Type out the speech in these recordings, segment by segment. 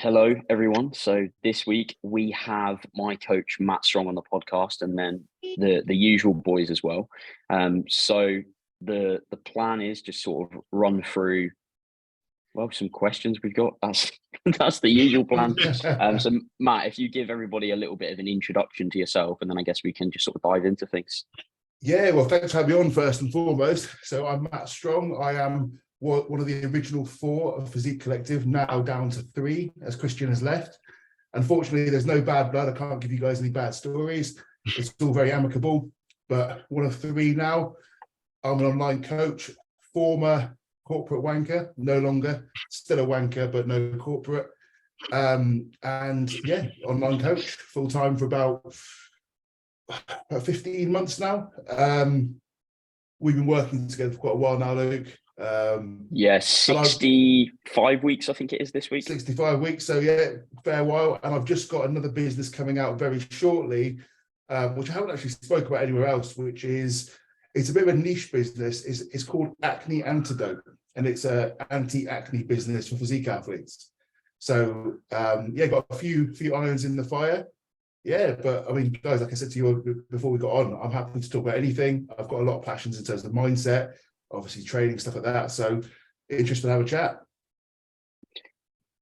Hello, everyone. So this week we have my coach Matt Strong on the podcast, and then the usual boys as well. So the plan is just sort of run through some questions we've got. That's the usual plan. So Matt, if you give everybody a little bit of an introduction to yourself, and then I guess we can just sort of dive into things. Yeah, well, thanks for having me on first and foremost. So I'm Matt Strong. I am one of the original 4 of Physique Collective, now down to 3 as Christian has left. Unfortunately, there's no bad blood. I can't give you guys any bad stories. It's all very amicable, but one of 3 now. I'm an online coach, former corporate wanker, no longer, still a wanker, but no corporate. And yeah, online coach, full-time for about 15 months now. We've been working together for quite a while now, Luke. 65 weeks, I think it is this week. 65 weeks, so yeah, fair while. And I've just got another business coming out very shortly, which I haven't actually spoke about anywhere else, which is, it's a bit of a niche business. It's called Acne Antidote, and it's an anti-acne business for physique athletes. So yeah, got a few irons in the fire. Yeah, but I mean, guys, like I said to you before we got on, I'm happy to talk about anything. I've got a lot of passions in terms of mindset, obviously training, stuff like that. So interested to have a chat.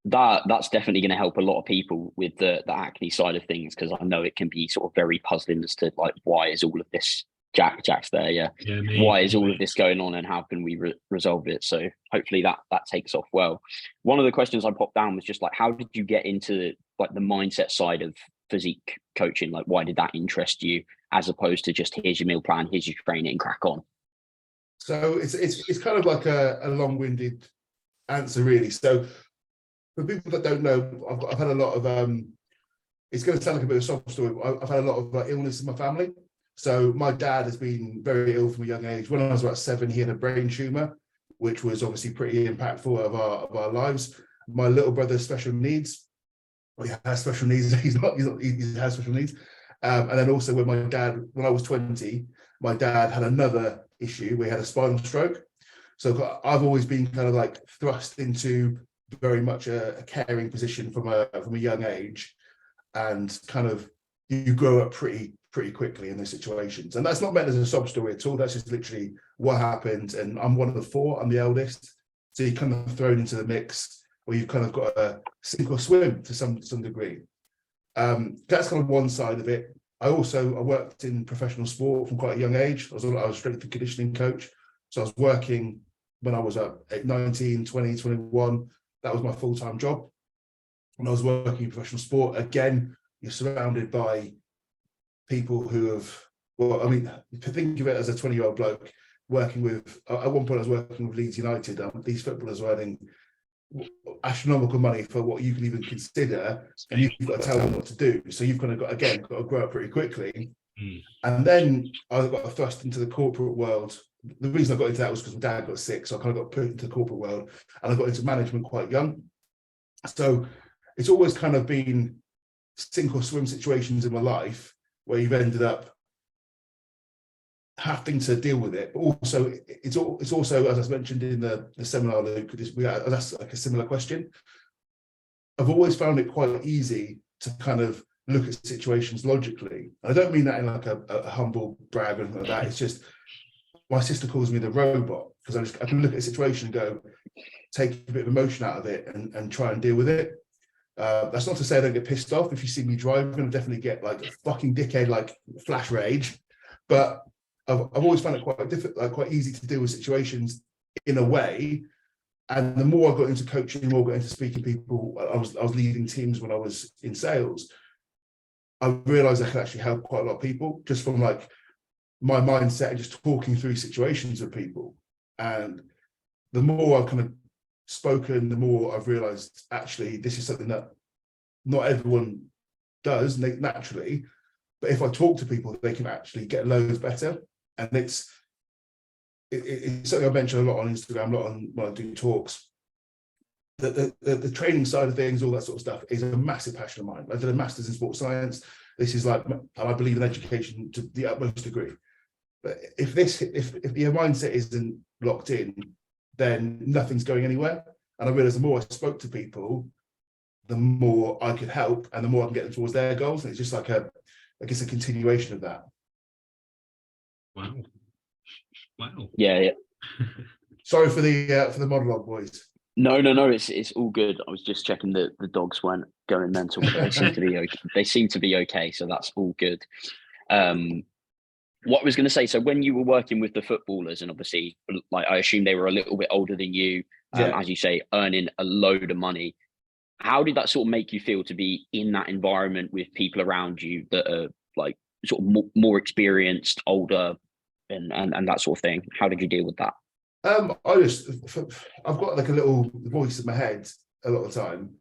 That's definitely going to help a lot of people with the acne side of things, because I know it can be sort of very puzzling as to like, why is all of this Jack's there? Yeah, why is all of this going on, and how can we resolve it? So hopefully that takes off well. One of the questions I popped down was just like, how did you get into like the mindset side of physique coaching? Like, why did that interest you, as opposed to just here's your meal plan, here's your training, crack on? So it's kind of like a long-winded answer, really. So for people that don't know, I've had a lot of it's going to sound like a bit of a sob story, but I've had a lot of illness in my family. So my dad has been very ill from a young age. When I was about 7, he had a brain tumor, which was obviously pretty impactful of our lives. My little brother has special needs. Well, he has special needs. He has special needs. And then also when I was 20, my dad had another issue. We had a spinal stroke. So I've always been kind of like thrust into very much a caring position from a young age, and kind of you grow up pretty quickly in those situations. And that's not meant as a sob story at all. That's just literally what happened. And I'm one of the 4. I'm the eldest. So you're kind of thrown into the mix, where you've kind of got to sink or swim to some degree. That's kind of one side of it. I worked in professional sport from quite a young age. I was a strength and conditioning coach. So I was working when I was at 19, 20, 21. That was my full-time job. When I was working in professional sport, again, you're surrounded by people who have, well, I mean, think of it as a 20-year-old bloke working with, at one point I was working with Leeds United. These footballers were earning astronomical money for what you can even consider, and you've got to tell them what to do. So you've kind of got to grow up pretty quickly. And then I got thrust into the corporate world. The reason I got into that was because my dad got sick, so I kind of got put into the corporate world, and I got into management quite young. So it's always kind of been sink or swim situations in my life where you've ended up having to deal with it. But also it's also, as I mentioned in the seminar, Luke, that's like a similar question. I've always found it quite easy to kind of look at situations logically. I don't mean that in like a humble brag or anything like that. It's just, my sister calls me the robot, because I can look at a situation and go, take a bit of emotion out of it and try and deal with it. That's not to say I don't get pissed off. If you see me driving, I definitely get like a fucking dickhead, like flash rage. But I've always found it quite difficult, like quite easy to deal with situations in a way. And the more I got into coaching, the more I got into speaking to people. I was leading teams when I was in sales. I realized I could actually help quite a lot of people just from like my mindset and just talking through situations with people. And the more I've kind of spoken, the more I've realized actually this is something that not everyone does naturally, but if I talk to people, they can actually get loads better. And it's something I mention a lot on Instagram, a lot on when I do talks. The training side of things, all that sort of stuff, is a massive passion of mine. I did a master's in sports science. This is like, I believe in education to the utmost degree. But if your mindset isn't locked in, then nothing's going anywhere. And I realized the more I spoke to people, the more I could help and the more I can get them towards their goals. And it's just like I guess a continuation of that. Wow. Yeah. Sorry for the monologue, boys. No, it's all good. I was just checking that the dogs weren't going mental, but they seem to be okay. They seem to be okay, so that's all good. What I was going to say, so when you were working with the footballers, and obviously, like, I assume they were a little bit older than you, as you say, earning a load of money. How did that sort of make you feel to be in that environment with people around you that are like sort of more experienced, older, and that sort of thing? How did you deal with that? I've got like a little voice in my head a lot of the time,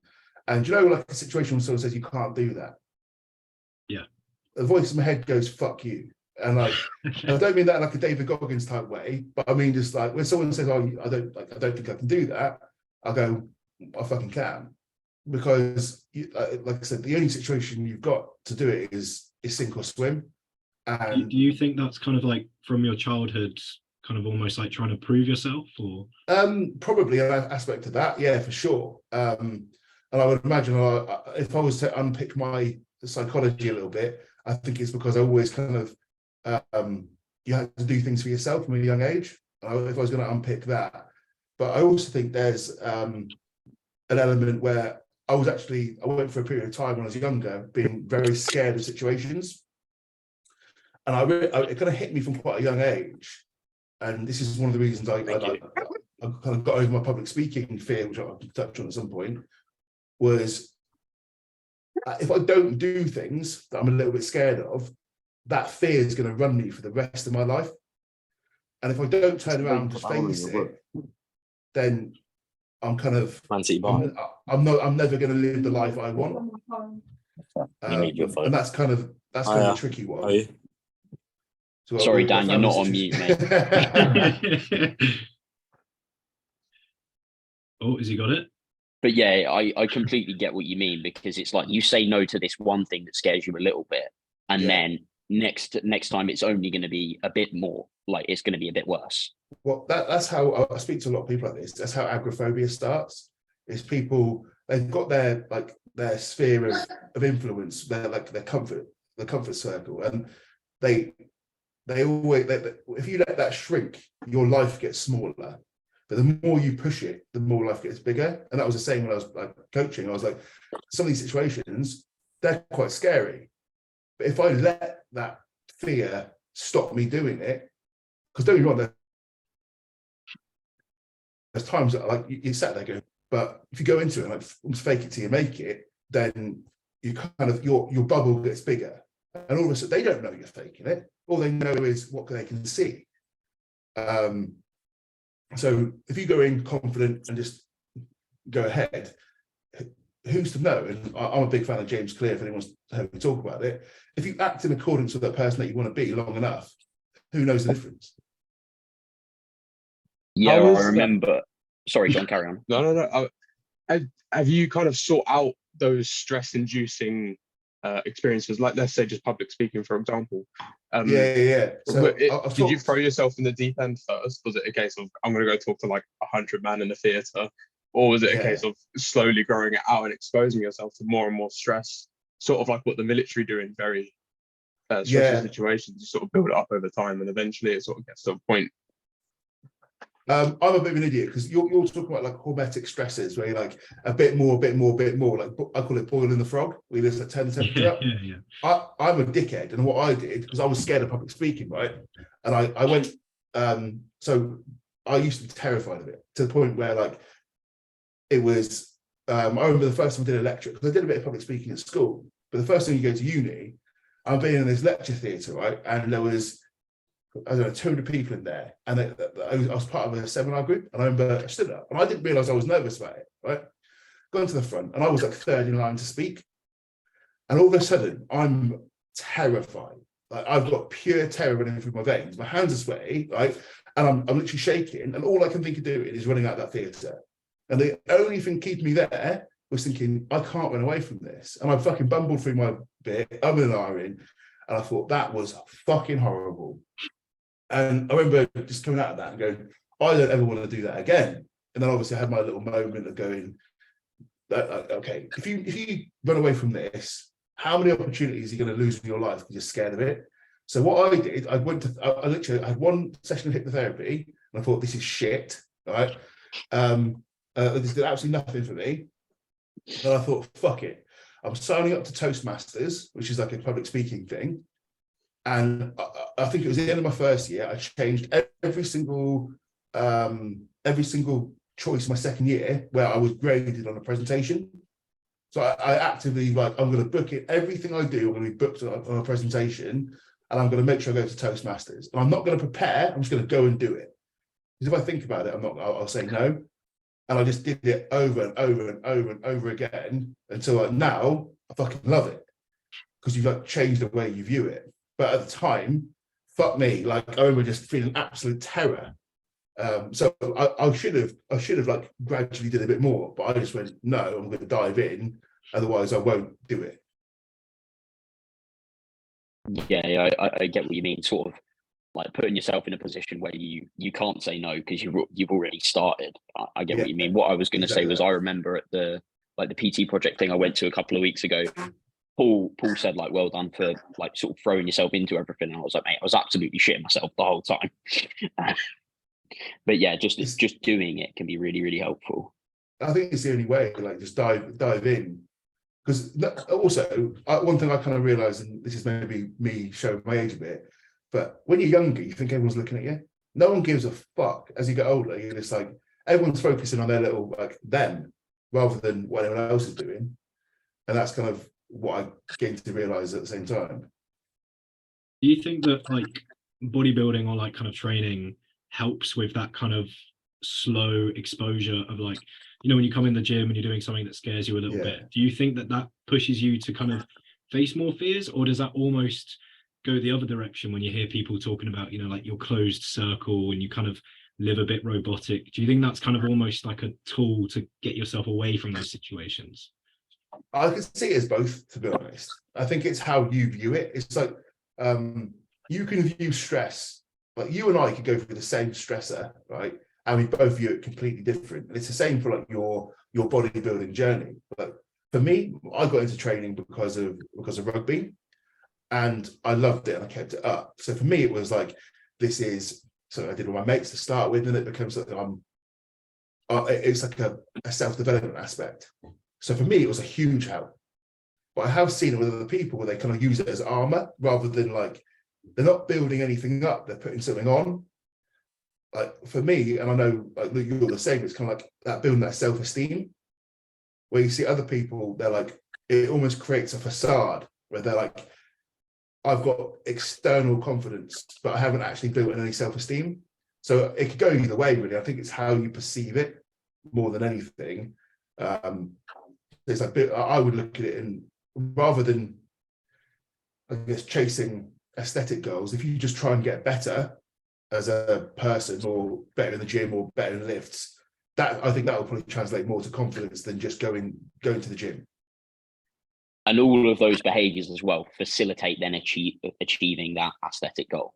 and like a situation when someone says you can't do that. Yeah, the voice in my head goes "fuck you," and like I don't mean that in like a David Goggins type way, but I mean just like when someone says, "Oh, I don't think I can do that," I go, "I fucking can," because like I said, the only situation you've got to do it is sink or swim. And do you think that's kind of like from your childhood, kind of almost like trying to prove yourself, or probably an aspect of that, yeah, for sure. And I would imagine if I was to unpick my psychology a little bit, I think it's because I always kind of you have to do things for yourself from a young age. If I was going to unpick that, but I also think there's an element where I went for a period of time when I was younger being very scared of situations, and it kind of hit me from quite a young age. And this is one of the reasons I kind of got over my public speaking fear, which I'll touch on at some point, was if I don't do things that I'm a little bit scared of, that fear is going to run me for the rest of my life. And if I don't turn around to face it, then I'm kind of, I'm never going to live the life I want. And that's kind of a tricky one. So sorry, Dan, you're not on mute, mate. Oh, has he got it? But yeah, I completely get what you mean, because it's like you say no to this one thing that scares you a little bit, and then next time it's only going to be a bit more, like it's going to be a bit worse. Well, that's how I speak to a lot of people like this. That's how agoraphobia starts. Is people, they've got their sphere of influence, their comfort circle, and they always, if you let that shrink, your life gets smaller. But the more you push it, the more life gets bigger. And that was the same when I was like coaching. I was like, some of these situations, they're quite scary. But if I let that fear stop me doing it, because don't get me wrong, there's times that like you sat there going, but if you go into it and like fake it till you make it, then you kind of your bubble gets bigger. And all of a sudden they don't know you're faking it. All they know is what they can see. So if you go in confident and just go ahead, who's to know? And I'm a big fan of James Clear, if anyone's heard me talk about it. If you act in accordance with that person that you want to be long enough, who knows the difference? Yeah, I remember. Sorry, John, carry on. No. Have you kind of sought out those stress-inducing experiences, like let's say just public speaking, for example? Yeah. So did you throw yourself in the deep end first? Was it a case of I'm going to go talk to like 100 men in the theatre, or was it a case of slowly growing it out and exposing yourself to more and more stress, sort of like what the military do in very stressful situations? You sort of build it up over time, and eventually it sort of gets to a point. I'm a bit of an idiot, because you're talking about like hormetic stresses where you're like a bit more, like I call it boiling the frog. We just like turn the temperature up. Yeah. I'm a dickhead, and what I did, because I was scared of public speaking, right? And I went, so I used to be terrified of it, to the point where like it was, I remember the first time I did a lecture, because I did a bit of public speaking at school, but the first time you go to uni, I'm being in this lecture theatre, right? And there was, I don't know, 200 people in there, and I was part of a seminar group, and I remember I stood up, and I didn't realise I was nervous about it, right? Going to the front, and I was like third in line to speak, and all of a sudden, I'm terrified. Like I've got pure terror running through my veins. My hands are sweaty, right? And I'm literally shaking, and all I can think of doing is running out that theatre. And the only thing keeping me there was thinking, I can't run away from this. And I fucking bumbled through my bit, I'm an and I thought that was fucking horrible. And I remember just coming out of that and going, I don't ever want to do that again. And then obviously I had my little moment of going, okay, if you run away from this, how many opportunities are you going to lose in your life because you're scared of it? So what I did, I literally had one session of hypnotherapy, and I thought, this is shit, right? This did absolutely nothing for me. And I thought, fuck it. I'm signing up to Toastmasters, which is like a public speaking thing. And I think it was the end of my first year. I changed every single choice my second year where I was graded on a presentation. So I actively, like, I'm going to book it. Everything I do, I'm going to be booked on a presentation, and I'm going to make sure I go to Toastmasters. And I'm not going to prepare. I'm just going to go and do it. Because if I think about it, I'll say no. And I just did it over and over and over and over again until, like, now I fucking love it, because you've, like, changed the way you view it. But at the time, fuck me, like, I remember just feeling absolute terror. So I should have like gradually did a bit more, but I just went, no, I'm going to dive in, otherwise I won't do it. Yeah, I get what you mean. Sort of like putting yourself in a position where you can't say no because you've already started. I get what you mean. What I was going to say was, I remember at the PT project thing I went to a couple of weeks ago, Paul said, like, well done for, like, sort of throwing yourself into everything. And I was like, mate, I was absolutely shitting myself the whole time. But yeah, just doing it can be really, really helpful. I think it's the only way, like, just dive in. Because also, one thing I kind of realised, and this is maybe me showing my age a bit, but when you're younger, you think everyone's looking at you. No one gives a fuck. As you get older, you're just like, everyone's focusing on their little, like, them, rather than what anyone else is doing. And that's kind of what I came to realise at the same time. Do you think that, like, bodybuilding or, like, kind of training helps with that kind of slow exposure of, like, you know, when you come in the gym and you're doing something that scares you a little bit, do you think that pushes you to kind of face more fears, or does that almost go the other direction when you hear people talking about, you know, like, your closed circle and you kind of live a bit robotic? Do you think that's kind of almost like a tool to get yourself away from those situations? I can see it as both, to be honest. I think it's how you view it. It's like, you can view stress, like, you and I could go through the same stressor, right? And we both view it completely different. And it's the same for, like, your bodybuilding journey. But for me, I got into training because of rugby, and I loved it and I kept it up. So for me, it was like, this is, so I did with my mates to start with, and it becomes like, it's like a self-development aspect. So for me, it was a huge help. But I have seen it with other people where they kind of use it as armor, rather than, like, they're not building anything up, they're putting something on. Like, for me, and I know, like, you're the same, it's kind of like that, building that self-esteem, where you see other people, they're like, it almost creates a facade where they're like, I've got external confidence, but I haven't actually built any self-esteem. So it could go either way, really. I think it's how you perceive it more than anything. There's like, I would look at it, and rather than, I guess, chasing aesthetic goals, if you just try and get better as a person, or better in the gym, or better in lifts, that, I think that will probably translate more to confidence than just going to the gym. And all of those behaviours as well facilitate then achieving that aesthetic goal.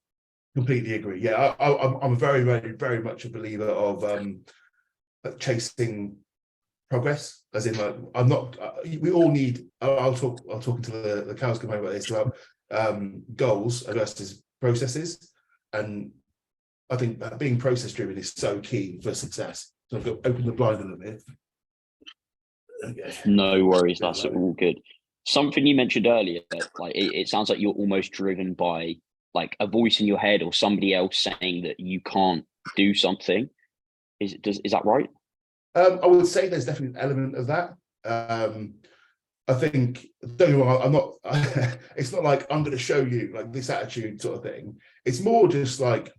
Completely agree. Yeah, I'm very, very, very much a believer of chasing progress, as in, like, I'm not. We all need. I'll talk until the cows come home about this, about goals versus processes, and I think that being process driven is so key for success. So I've got to open the blind a little bit. Okay. No worries, that's all good. Something you mentioned earlier, like, it sounds like you're almost driven by, like, a voice in your head or somebody else saying that you can't do something. Is that right? I would say there's definitely an element of that. I think, don't get me wrong, I'm not. It's not like I'm going to show you, like, this attitude sort of thing. It's more just like,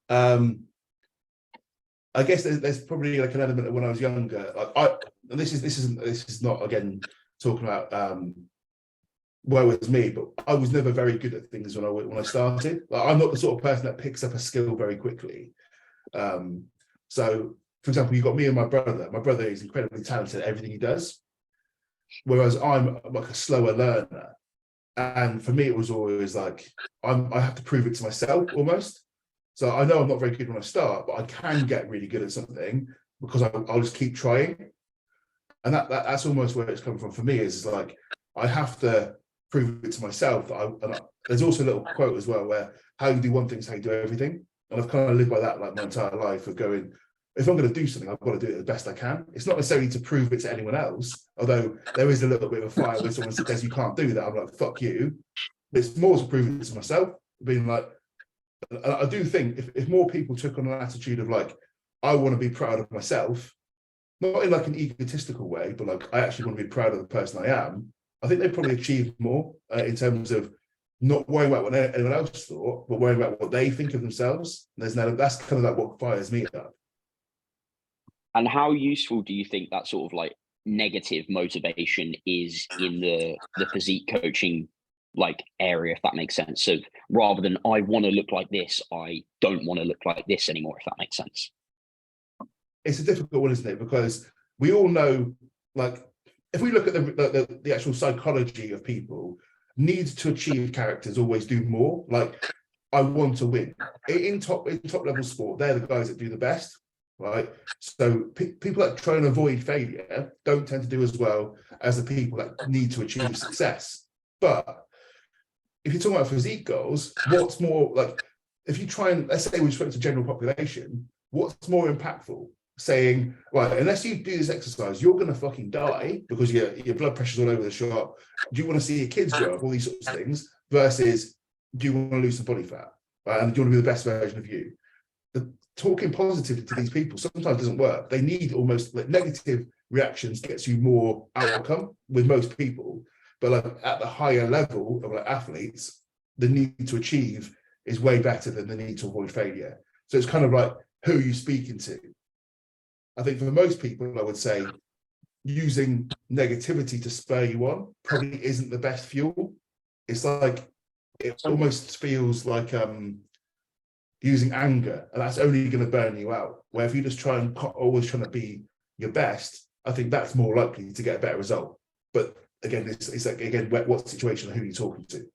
I guess there's probably, like, an element of when I was younger. Like, this is not, again, talking about woe is me, but I was never very good at things when I started. Like, I'm not the sort of person that picks up a skill very quickly. So, for example, you've got me and my brother. My brother is incredibly talented at everything he does, whereas I'm, like, a slower learner. And for me, it was always like, I have to prove it to myself almost. So I know I'm not very good when I start, but I can get really good at something because I'll just keep trying. And that's almost where it's coming from for me, is like, I have to prove it to myself that there's also a little quote as well, where how you do one thing is how you do everything. And I've kind of lived by that like my entire life, of going, if I'm going to do something, I've got to do it the best I can. It's not necessarily to prove it to anyone else, although there is a little bit of a fire when someone says you can't do that. I'm like, fuck you. But it's more to prove it to myself, being like, I do think if more people took on an attitude of like, I want to be proud of myself, not in like an egotistical way, but like, I actually want to be proud of the person I am, I think they'd probably achieve more in terms of not worrying about what anyone else thought, but worrying about what they think of themselves. That's kind of like what fires me up. And how useful do you think that sort of like negative motivation is in the physique coaching like area, if that makes sense? So rather than I want to look like this, I don't want to look like this anymore, if that makes sense. It's a difficult one, isn't it? Because we all know, like, if we look at the actual psychology of people, need to achieve characters always do more. Like, I want to win. In top level sport, they're the guys that do the best, right? So people that try and avoid failure don't tend to do as well as the people that need to achieve success. But if you're talking about physique goals, what's more, like, if you try and, let's say we spoke to general population, what's more impactful? Saying, right, unless you do this exercise, you're going to fucking die because your blood pressure's all over the shop. Do you want to see your kids grow up? All these sorts of things. Versus, do you want to lose some body fat? Right? And do you want to be the best version of you? The talking positively to these people sometimes doesn't work. They need almost like negative reactions gets you more outcome with most people. But like at the higher level of like athletes, the need to achieve is way better than the need to avoid failure. So it's kind of like, who are you speaking to? I think for most people, I would say using negativity to spur you on probably isn't the best fuel. It's like, it almost feels like using anger, and that's only going to burn you out. Where if you just try and always trying to be your best, I think that's more likely to get a better result. But again, it's like, again, what situation, who are you talking to?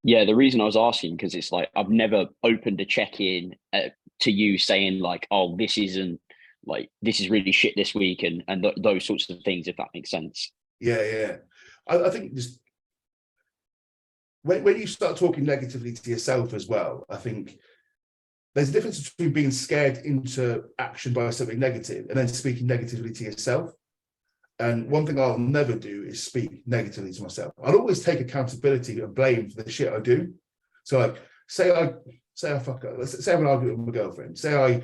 Yeah, the reason I was asking, because it's like, I've never opened a check-in to you saying like, oh, this isn't like, this is really shit this week, and those sorts of things, if that makes sense. Yeah. I think just when you start talking negatively to yourself as well, I think there's a difference between being scared into action by something negative and then speaking negatively to yourself. And one thing I'll never do is speak negatively to myself. I'll always take accountability and blame for the shit I do. So like, say I fuck up. Let's say I have an argument with my girlfriend. Say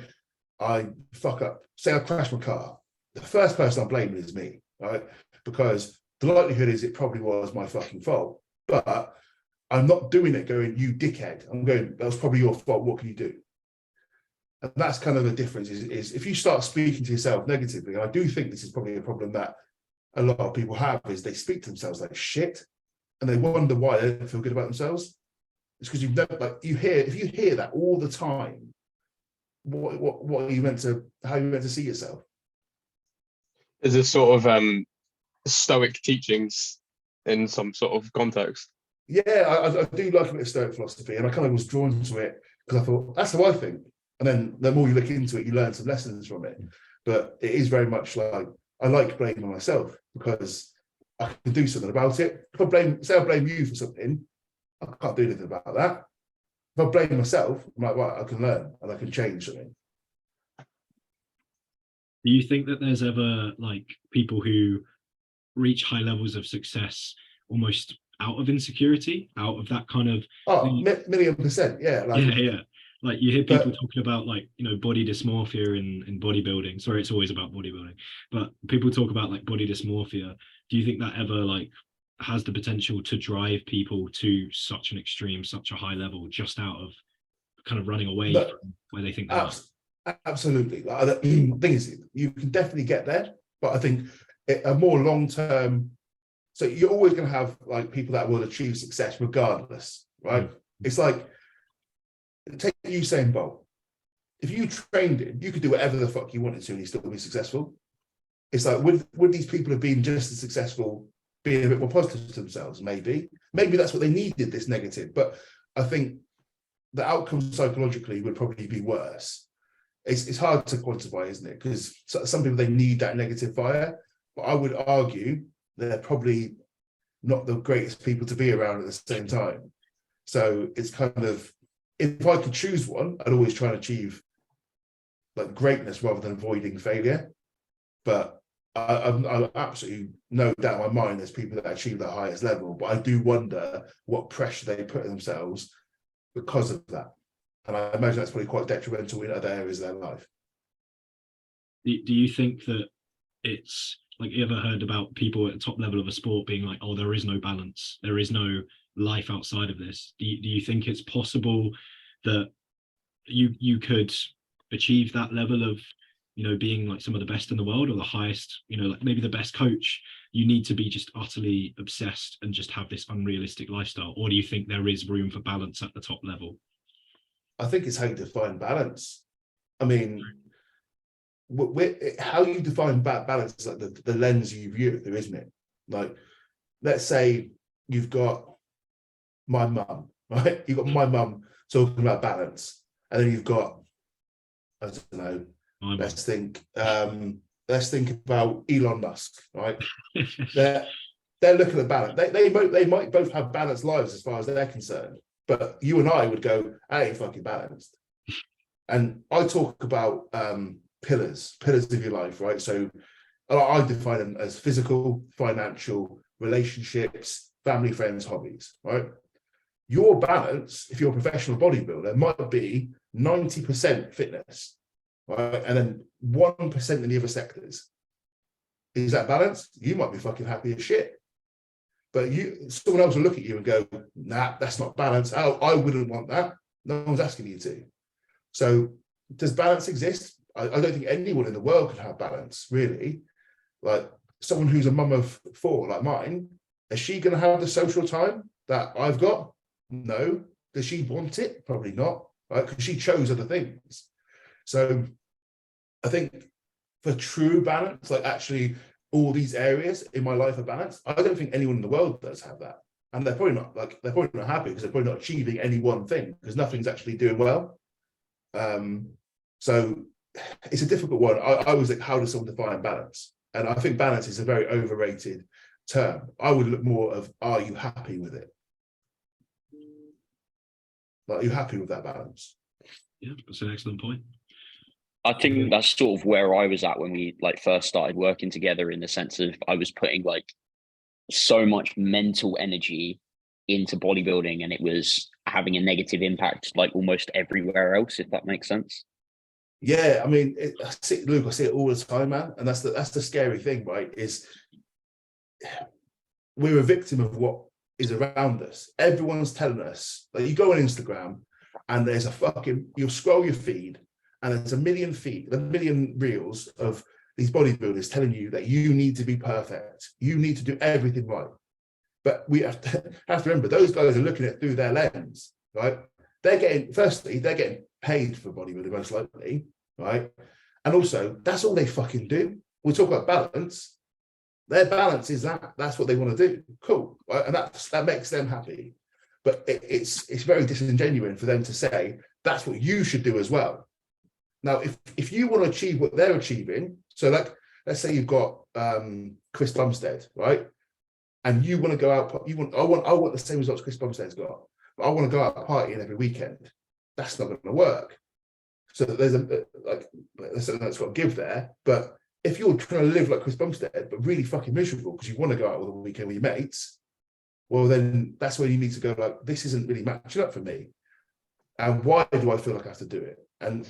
I fuck up. Say I crash my car. The first person I'm blaming is me, right? Because the likelihood is it probably was my fucking fault. But I'm not doing it going, you dickhead. I'm going, that was probably your fault. What can you do? And that's kind of the difference is if you start speaking to yourself negatively, and I do think this is probably a problem that a lot of people have, is they speak to themselves like shit and they wonder why they don't feel good about themselves. It's because you've never, like, if you hear that all the time, what are you meant to, how are you meant to see yourself? Is this sort of stoic teachings in some sort of context? Yeah, I do like a bit of Stoic philosophy, and I kind of was drawn to it because I thought, that's how I think. And then the more you look into it, you learn some lessons from it. But it is very much like, I like blaming myself because I can do something about it. If I blame you for something, I can't do anything about that. If I blame myself, I'm like, right, I can learn and I can change something. Do you think that there's ever like people who reach high levels of success almost out of insecurity, out of that kind of $1,000,000%, yeah. Like, yeah. Like you hear people talking about like, you know, body dysmorphia in bodybuilding. Sorry, it's always about bodybuilding, but people talk about like body dysmorphia. Do you think that ever like has the potential to drive people to such an extreme, such a high level, just out of kind of running away from where they think they are? Absolutely. The thing is, you can definitely get there, but I think a more long-term, so you're always going to have like people that will achieve success regardless, right? It's like, take Usain Bolt. If you trained him, you could do whatever the fuck you wanted to and he'd still be successful. It's like, would these people have been just as successful being a bit more positive to themselves? Maybe that's what they needed, this negative. But I think the outcome psychologically would probably be worse. it's hard to quantify, isn't it? Because some people, they need that negative fire, but I would argue they're probably not the greatest people to be around at the same time. So it's kind of, if I could choose one, I'd always try and achieve like greatness rather than avoiding failure. But I absolutely no doubt in my mind there's people that achieve the highest level, but I do wonder what pressure they put on themselves because of that. And I imagine that's probably quite detrimental in other areas of their life. Do you think that it's like, you ever heard about people at the top level of a sport being like, oh, there is no balance, there is no life outside of this? Do you think it's possible that you could achieve that level of, you know, being like some of the best in the world, or the highest, you know, like maybe the best coach? You need to be just utterly obsessed and just have this unrealistic lifestyle? Or do you think there is room for balance at the top level? I think it's how you define balance. I mean, how you define balance is like the lens you view it through, isn't it? Like, let's say you've got my mum, right? You've got my mum talking about balance, and then you've got, I don't know, let's think about Elon Musk, right? they're looking at balance. They might both have balanced lives as far as they're concerned, but you and I would go, I ain't fucking balanced. And I talk about pillars of your life, right? So I define them as physical, financial, relationships, family, friends, hobbies, right? Your balance, if you're a professional bodybuilder, might be 90% fitness, right? And then 1% in the other sectors. Is that balance? You might be fucking happy as shit. But someone else will look at you and go, nah, that's not balance. I wouldn't want that. No one's asking you to. So does balance exist? I don't think anyone in the world could have balance, really. Like, someone who's a mum of 4 like mine, is she going to have the social time that I've got? No. Does she want it? Probably not, right? Because she chose other things. So I think for true balance, like actually all these areas in my life are balanced, I don't think anyone in the world does have that. And they're probably not happy, because they're probably not achieving any one thing, because nothing's actually doing well. So it's a difficult one. I was like, how does someone define balance? And I think balance is a very overrated term. I would look more of, are you happy with it? Like, are you happy with that balance? Yeah, that's an excellent point. I think that's sort of where I was at when we like first started working together, in the sense of I was putting like so much mental energy into bodybuilding, and it was having a negative impact like almost everywhere else, if that makes sense. Yeah, I mean, I see it all the time, man. And that's the scary thing, right? Is we're a victim of what is around us. Everyone's telling us, like, you go on Instagram and there's you'll scroll your feed and there's a million reels of these bodybuilders telling you that you need to be perfect. You need to do everything right. But we have to remember, those guys are looking at it through their lens, right? They're getting paid for bodybuilding, most likely, right? And also, that's all they fucking do. We talk about balance. Their balance is that's what they want to do. Cool, right? And that makes them happy. But it's very disingenuous for them to say that's what you should do as well. Now, if you want to achieve what they're achieving, so like, let's say you've got Chris Bumstead, right? And you want to go out, I want the same results Chris Bumstead's got, but I want to go out partying every weekend. That's not going to work. So there's there's something that's got to give there. But if you're trying to live like Chris Bumstead, but really fucking miserable because you want to go out with a weekend with your mates, well, then that's where you need to go, like, this isn't really matching up for me. And why do I feel like I have to do it? And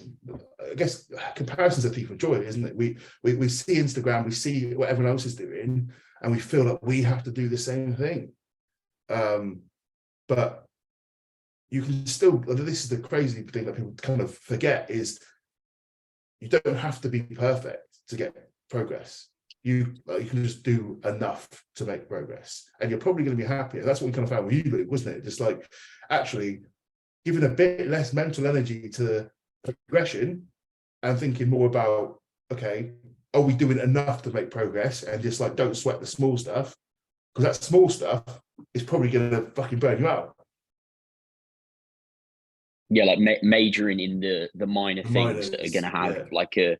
I guess comparison's a thief of joy, isn't it? We see Instagram, we see what everyone else is doing, and we feel like we have to do the same thing. But you can still, this is the crazy thing that people kind of forget, is you don't have to be perfect to get progress. You can just do enough to make progress, and you're probably going to be happier. That's what we kind of found with you, Luke, wasn't it? Just like actually giving a bit less mental energy to progression and thinking more about, okay, are we doing enough to make progress? And just like, don't sweat the small stuff, because that small stuff is probably going to fucking burn you out. Yeah, like majoring in the minor things minors, that are going to have like a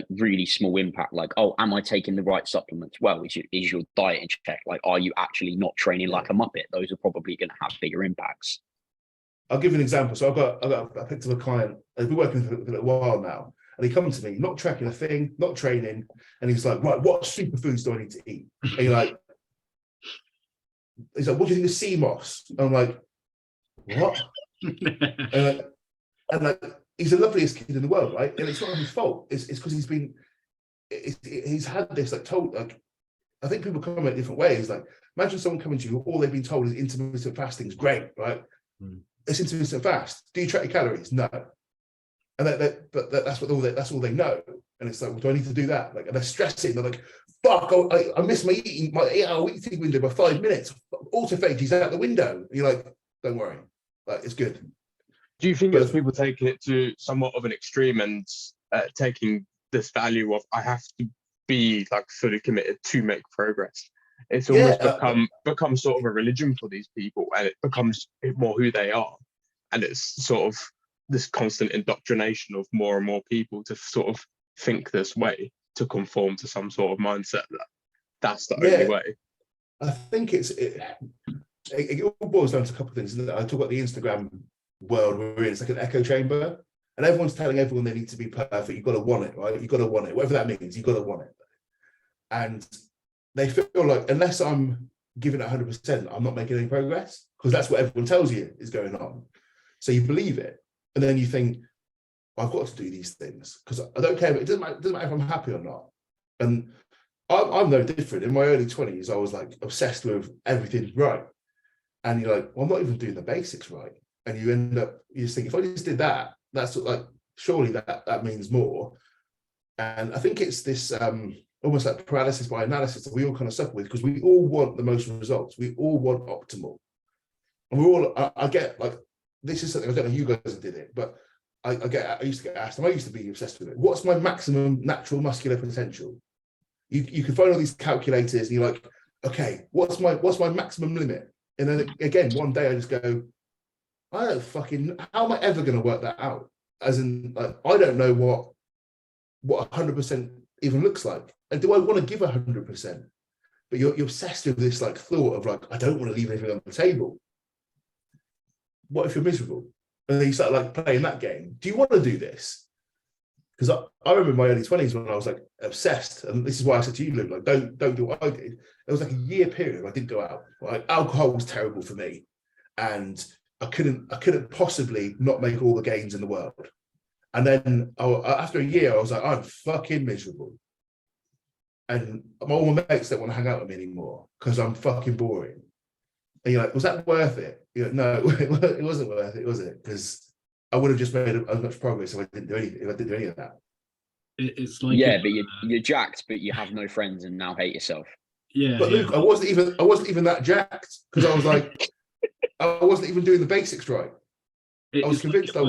really small impact. Like, oh, am I taking the right supplements? Well, is your diet in check? Like, are you actually not training like a muppet? Those are probably going to have bigger impacts. I'll give you an example. So I picked up a client. I've been working for a little while now, and he comes to me, not tracking a thing, not training, and he's like, right, what superfoods do I need to eat? And he's like, what do you think of sea moss? And I'm like, what? and he's the loveliest kid in the world, right? And it's not his fault. It's because he's had this like told, like, I think people come at different ways. Like, imagine someone coming to you, all they've been told is intermittent fasting is great, right? It's intermittent fast. Do you track your calories? No. And that's all they know. And it's like, well, do I need to do that? Like, and they're stressing. They're like, fuck, I missed my 8-hour eating window by 5 minutes. Autophagy is out the window. And you're like, don't worry, like, it's good. Do you think it's people taking it to somewhat of an extreme and taking this value of I have to be like fully committed to make progress? It's almost become sort of a religion for these people, and it becomes more who they are. And it's sort of this constant indoctrination of more and more people to sort of think this way, to conform to some sort of mindset that's the only way. I think it all boils down to a couple of things. I talk about the Instagram world we're in. It's like an echo chamber, and everyone's telling everyone they need to be perfect. You've got to want it, right? You've got to want it, whatever that means. You've got to want it, and they feel like unless I'm giving it 100%, I'm not making any progress, because that's what everyone tells you is going on. So you believe it, and then you think, I've got to do these things because I don't care. It doesn't matter if I'm happy or not. And I'm no different. In my early 20s, I was like obsessed with everything right. And you're like, well, I'm not even doing the basics right. And you end up, you just think, if I just did that, that's like, surely that means more. And I think it's this almost like paralysis by analysis that we all kind of suffer with, because we all want the most results. We all want optimal. And we're all, I get like, this is something, I don't know if you guys did it, but I used to get asked, and I used to be obsessed with it. What's my maximum natural muscular potential? You can find all these calculators, and you're like, okay, what's my maximum limit? And then again, one day I just go, I don't fucking, how am I ever going to work that out? As in, like, I don't know what 100% even looks like. And do I want to give 100%? But you're obsessed with this like thought of like, I don't want to leave anything on the table. What if you're miserable? And then you start like playing that game. Do you want to do this? Because I remember in my early 20s when I was like obsessed, and this is why I said to you, Luke, like, don't do what I did. It was like a year period I didn't go out. Like, alcohol was terrible for me, and I couldn't possibly not make all the gains in the world. And then after a year, I was like, I'm fucking miserable, and all my mates don't want to hang out with me anymore because I'm fucking boring. And you're like, was that worth it? You're like, no, it wasn't worth it, was it? Because I would have just made as much progress if I didn't do anything. If I didn't do any of that. It's like, yeah, but you're jacked, but you have no friends and now hate yourself. Yeah. But Luke, I wasn't even that jacked, because I was like, I wasn't even doing the basics right. I was convinced I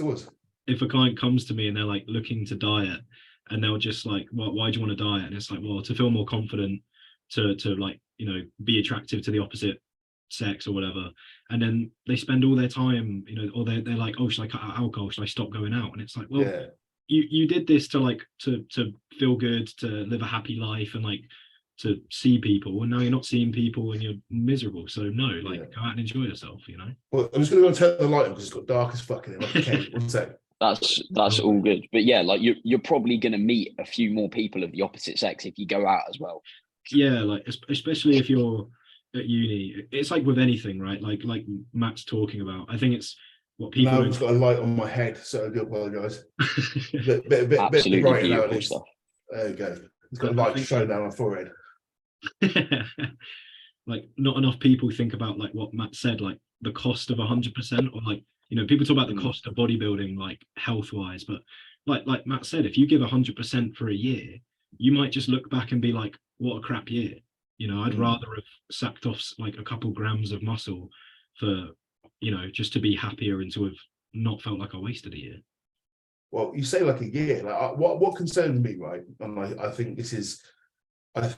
was. If a client comes to me and they're like looking to diet, and they'll just like, well, why do you want to diet? And it's like, well, to feel more confident, to like, you know, be attractive to the opposite sex or whatever. And then they spend all their time, you know, or they're like, oh, should I cut out alcohol? Should I stop going out? And it's like, well, yeah. you did this to like to feel good, to live a happy life, and like to see people, and now you're not seeing people and you're miserable. So no, like, go out and enjoy yourself, you know. Well, I'm just gonna go and turn the light on because it's got dark as fucking. Okay, one sec. That's all good, but yeah, like you're probably gonna meet a few more people of the opposite sex if you go out as well. Yeah, like especially if you're at uni, it's like with anything, right? Like Matt's talking about. I think it's what people. Now I've just got a light on my head, so I do apologise. bit Absolutely brighter now, at beautiful least. stuff. There you go. It's got a light shine down my forehead. Like, not enough people think about like what Matt said, like the cost of 100%, or like, you know, people talk about the cost of bodybuilding, like health-wise, but like Matt said, if you give 100% for a year, you might just look back and be like, what a crap year. You know, I'd rather have sacked off like a couple grams of muscle for, you know, just to be happier and to have not felt like I wasted a year. Well, you say like a year. Like, what concerns me, right? And I think this is, I've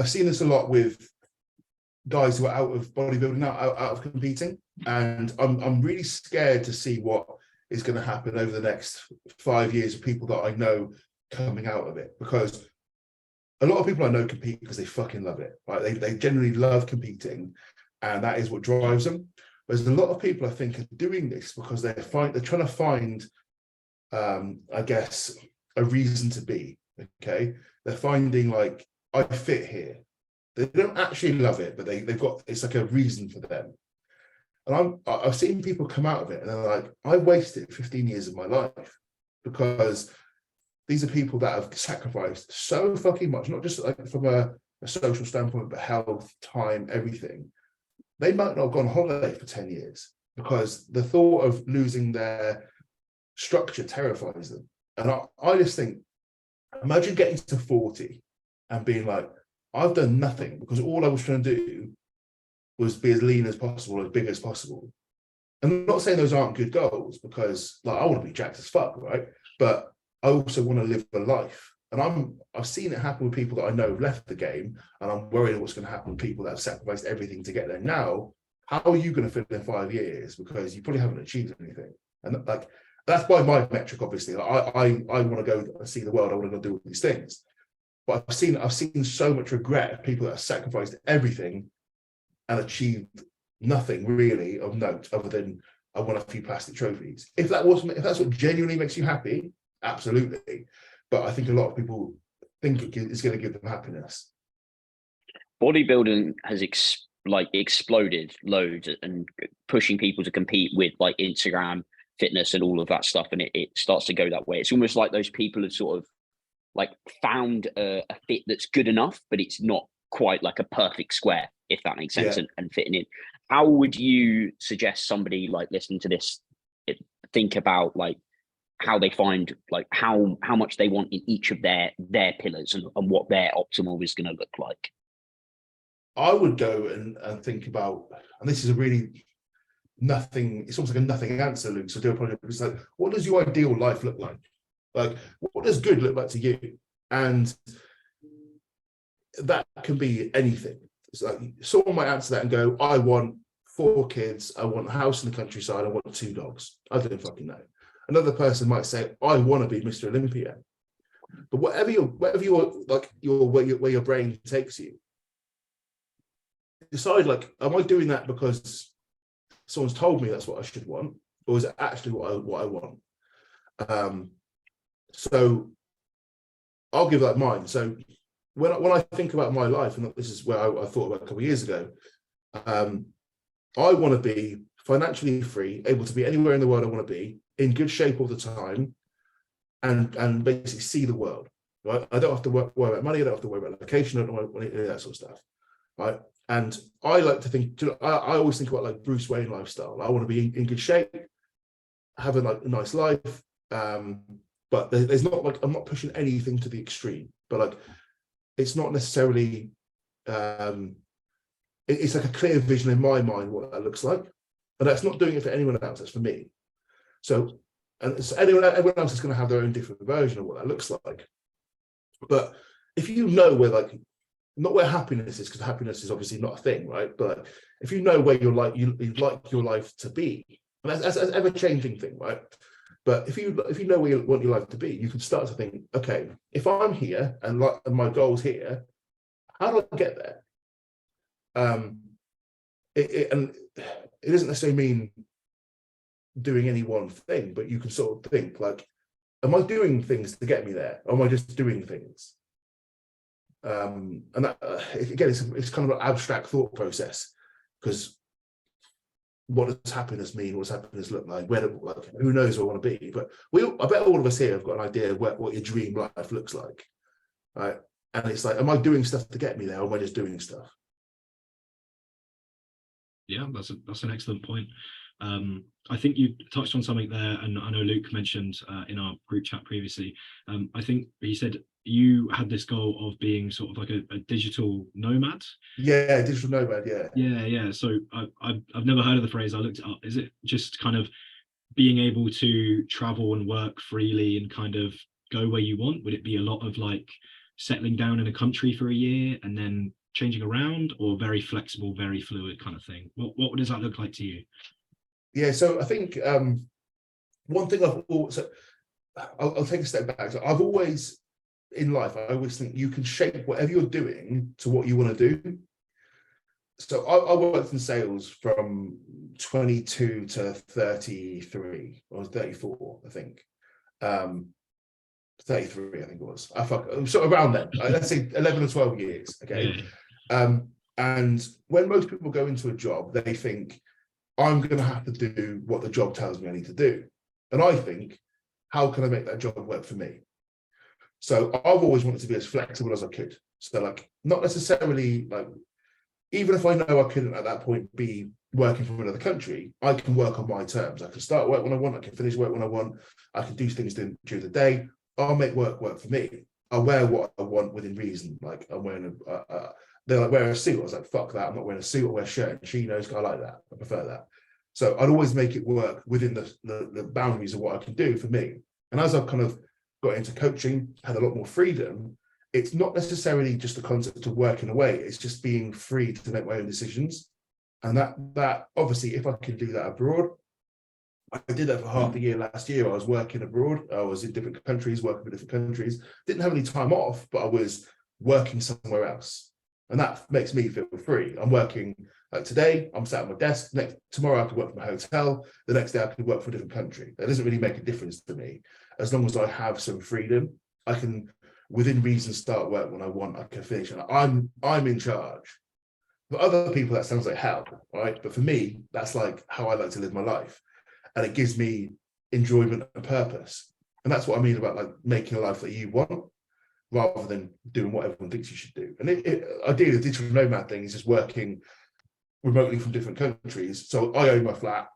seen this a lot with guys who are out of bodybuilding now, out of competing, and I'm really scared to see what is going to happen over the next 5 years of people that I know coming out of it, because a lot of people I know compete because they fucking love it, right? They generally love competing, and that is what drives them. Whereas a lot of people I think are doing this because they're trying to find, I guess, a reason to be. Okay, they're finding like, I fit here. They don't actually love it, but they've got, it's like a reason for them. And I've seen people come out of it and they're like, I wasted 15 years of my life, because these are people that have sacrificed so fucking much, not just like from a social standpoint, but health, time, everything. They might not have gone on holiday for 10 years because the thought of losing their structure terrifies them. And I just think, imagine getting to 40 and being like, I've done nothing because all I was trying to do was be as lean as possible, as big as possible. And I'm not saying those aren't good goals, because like, I want to be jacked as fuck, right? But I also want to live a life. And I've seen it happen with people that I know have left the game, and I'm worried what's going to happen with people that have sacrificed everything to get there now. How are you going to fit in 5 years? Because you probably haven't achieved anything. And like, that's by my metric, obviously. Like, I want to go see the world. I want to go do all these things. But I've seen so much regret of people that have sacrificed everything and achieved nothing really of note, other than I won a few plastic trophies. If that's what genuinely makes you happy, absolutely. But I think a lot of people think it's going to give them happiness. Bodybuilding has exploded loads, and pushing people to compete with like Instagram fitness and all of that stuff, and it starts to go that way. It's almost like those people have sort of like found a fit that's good enough, but it's not quite like a perfect square, if that makes sense, and fitting in. How would you suggest somebody like listening to this think about like how they find like how much they want in each of their pillars, and what their optimal is going to look like? I would go and think about, and this is a really nothing, it's almost like a nothing answer, Luke, so do apologize. It's like, what does your ideal life look like? Like, what does good look like to you? And that can be anything. It's like, someone might answer that and go, I want 4 kids, I want a house in the countryside, I want 2 dogs. I don't fucking know. Another person might say, I want to be Mr. Olympia. But whatever where your brain takes you, decide, like, am I doing that because someone's told me that's what I should want, or is it actually what I want? So I'll give that mine. So when I think about my life, and this is where I thought about a couple of years ago, I want to be financially free, able to be anywhere in the world I want to be, in good shape all the time, and basically see the world. Right? I don't have to worry about money. I don't have to worry about location. I don't want any of that sort of stuff. Right? And I like to think. I always think about like Bruce Wayne lifestyle. I want to be in good shape, have a nice life. But there's not like, I'm not pushing anything to the extreme. But like, it's not necessarily. It's like a clear vision in my mind what that looks like, and that's not doing it for anyone else. That's for me. So, and so everyone else is going to have their own different version of what that looks like. But if you know where, like, not where happiness is, because happiness is obviously not a thing, right? But if you know where you'd like your life to be, and that's an ever-changing thing, right? But if you know where you want your life to be, you can start to think, okay, if I'm here and my goal's here, how do I get there? And it doesn't necessarily mean doing any one thing, but you can sort of think like, am I doing things to get me there, or am I just doing things? And that, again, it's kind of an abstract thought process, because what does happiness mean? What does happiness look like? Who knows where I want to be? But I bet all of us here have got an idea of what your dream life looks like, right? And it's like, am I doing stuff to get me there, or am I just doing stuff? Yeah, that's an excellent point. I think you touched on something there, and I know Luke mentioned in our group chat previously. I think he said you had this goal of being sort of like a digital nomad. Yeah, digital nomad. Yeah. So I've never heard of the phrase. I looked it up. Is it just kind of being able to travel and work freely and kind of go where you want? Would it be a lot of like settling down in a country for a year and then changing around, or very flexible, very fluid kind of thing? What does that look like to you? Yeah, so I think one thing I'll take a step back. So I've always, in life, I always think you can shape whatever you're doing to what you want to do. So I worked in sales from 22 to 33 or 34, I think. 33, I think it was. Sort of around then. Let's say 11 or 12 years. Okay. Yeah. And when most people go into a job, they think, I'm going to have to do what the job tells me I need to do. And I think, how can I make that job work for me? So I've always wanted to be as flexible as I could. So like, not necessarily like, even if I know I couldn't at that point be working from another country, I can work on my terms. I can start work when I want, I can finish work when I want, I can do things during the day. I'll make work for me. I'll wear what I want within reason. Like I'm wearing they're like, wear a suit. I was like, fuck that, I'm not wearing a suit, I'll wear a shirt and chinos. I like that, I prefer that. So I'd always make it work within the boundaries of what I can do for me. And as I've kind of got into coaching, had a lot more freedom, it's not necessarily just the concept of working away, it's just being free to make my own decisions. And that obviously, if I can do that abroad, I did that for half the year last year. I was working abroad, I was in different countries, working for different countries, didn't have any time off, but I was working somewhere else. And that makes me feel free. I'm working, like today, I'm sat at my desk, tomorrow I could work from a hotel, the next day I could work for a different country. That doesn't really make a difference to me. As long as I have some freedom, I can, within reason, start work when I want, I can finish, and I'm in charge. For other people, that sounds like hell, right? But for me, that's like how I like to live my life. And it gives me enjoyment and purpose. And that's what I mean about like making a life that you want, rather than doing what everyone thinks you should do. And ideally, the digital nomad thing is just working remotely from different countries. So I own my flat,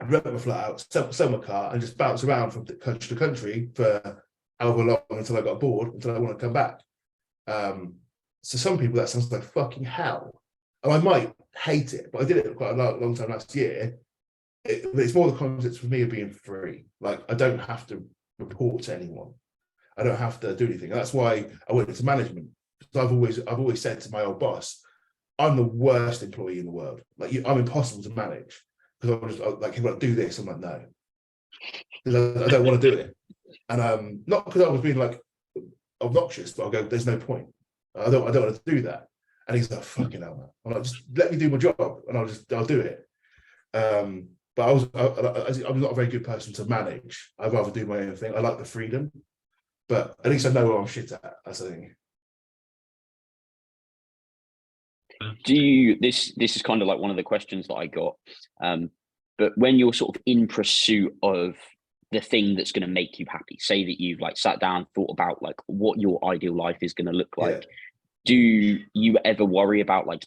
I rent my flat out, sell my car, and just bounce around from country to country for however long until I got bored, until I want to come back. So some people, that sounds like fucking hell. And I might hate it, but I did it for quite a long time last year. But it's more the concept for me of being free. Like, I don't have to report to anyone. I don't have to do anything. And that's why I went into management. So I've always said to my old boss, I'm the worst employee in the world. Like, I'm impossible to manage. Because I'm just like, he'll do this. I'm like, no, because I don't want to do it. And not because I was being like obnoxious, but I'll go, there's no point. I don't want to do that. And he's like, fucking hell, man. I'm like, just let me do my job, and I'll do it. But I'm not a very good person to manage. I'd rather do my own thing. I like the freedom, but at least I know what I'm shit at. That's the thing. This is kind of like one of the questions that I got, but when you're sort of in pursuit of the thing that's going to make you happy, say that you've like sat down, thought about like what your ideal life is going to look like, do you ever worry about like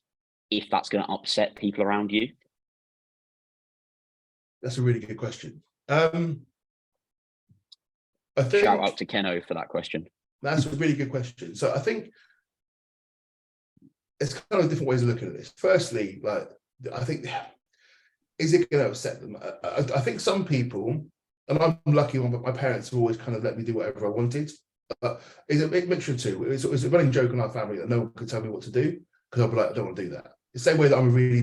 if that's going to upset people around you? That's a really good question. I think, shout out to Keno for that question. That's a really good question. So I think it's kind of different ways of looking at this. Firstly, like, I think, is it going to upset them? I think some people, and I'm lucky, my parents have always kind of let me do whatever I wanted. It's a mixture too. It's a running joke in our family that no one could tell me what to do, because I'll be like, I don't want to do that. The same way that I'm really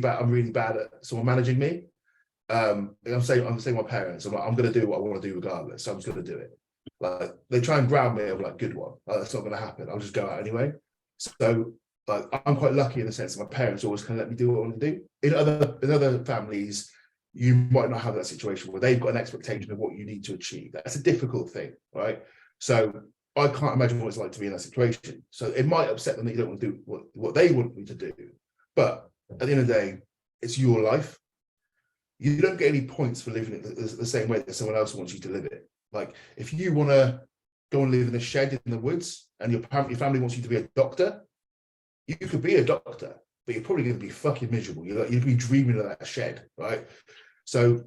bad at someone managing me. I'm saying my parents, I'm like, I'm going to do what I want to do regardless, so I'm just going to do it. Like, they try and ground me, I'm like, good one. Like, that's not going to happen. I'll just go out anyway. So like, I'm quite lucky in the sense that my parents always kind of let me do what I want to do. In other families, you might not have that situation where they've got an expectation of what you need to achieve. That's a difficult thing, right? So I can't imagine what it's like to be in that situation. So it might upset them that you don't want to do what they want me to do. But at the end of the day, it's your life. You don't get any points for living it the same way that someone else wants you to live it. Like, if you want to go and live in a shed in the woods and your family wants you to be a doctor, you could be a doctor, but you're probably going to be fucking miserable. You'd be dreaming of that shed, right? So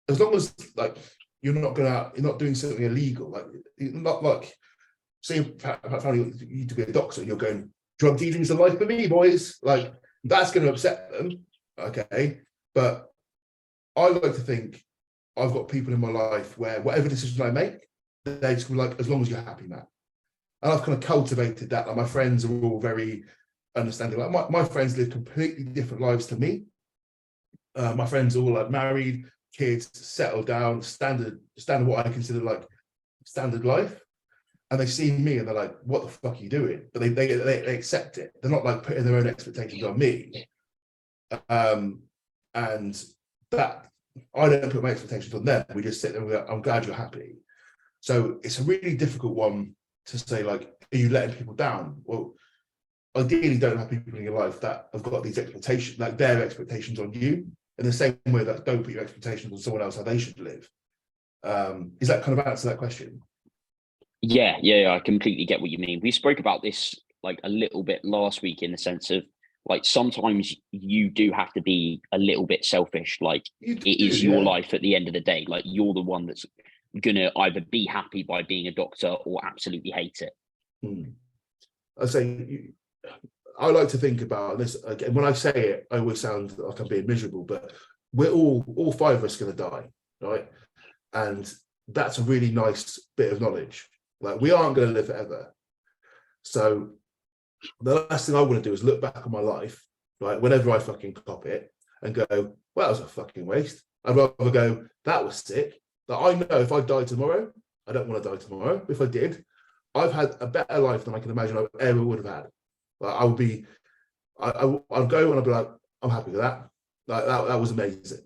as long as like you're not doing something illegal, like not like, say family you need to be a doctor and you're going, drug dealing is the life for me, boys. Like, that's going to upset them, okay? But I like to think I've got people in my life where whatever decision I make, they just be like, as long as you're happy, Matt. And I've kind of cultivated that. Like, my friends are all very understanding. Like my friends live completely different lives to me. My friends all like married, kids, settled down, standard what I consider like standard life. And they see me and they're like, what the fuck are you doing? But they accept it. They're not like putting their own expectations on me. And that I don't put my expectations on them. We just sit there and go, I'm glad you're happy. So it's a really difficult one to say, like, are you letting people down? Well, ideally don't have people in your life that have got these expectations, like their expectations on you, in the same way that don't put your expectations on someone else how they should live. Is that kind of answer that question? Yeah, I completely get what you mean. We spoke about this like a little bit last week in the sense of like sometimes you do have to be a little bit selfish. Like it is your life at the end of the day. Like you're the one that's gonna either be happy by being a doctor or absolutely hate it. I say I like to think about this again. When I say it, I always sound like I'm being miserable, but we're all five of us going to die, right? And that's a really nice bit of knowledge. Like we aren't going to live forever. So the last thing I want to do is look back on my life, right? Whenever I fucking cop it and go, well, that was a fucking waste. I'd rather go, that was sick. Like I know if I die tomorrow, I don't want to die tomorrow. If I did, I've had a better life than I can imagine I ever would have had. Like I would be, I'd go and I'd be like, I'm happy with that. Like that was amazing.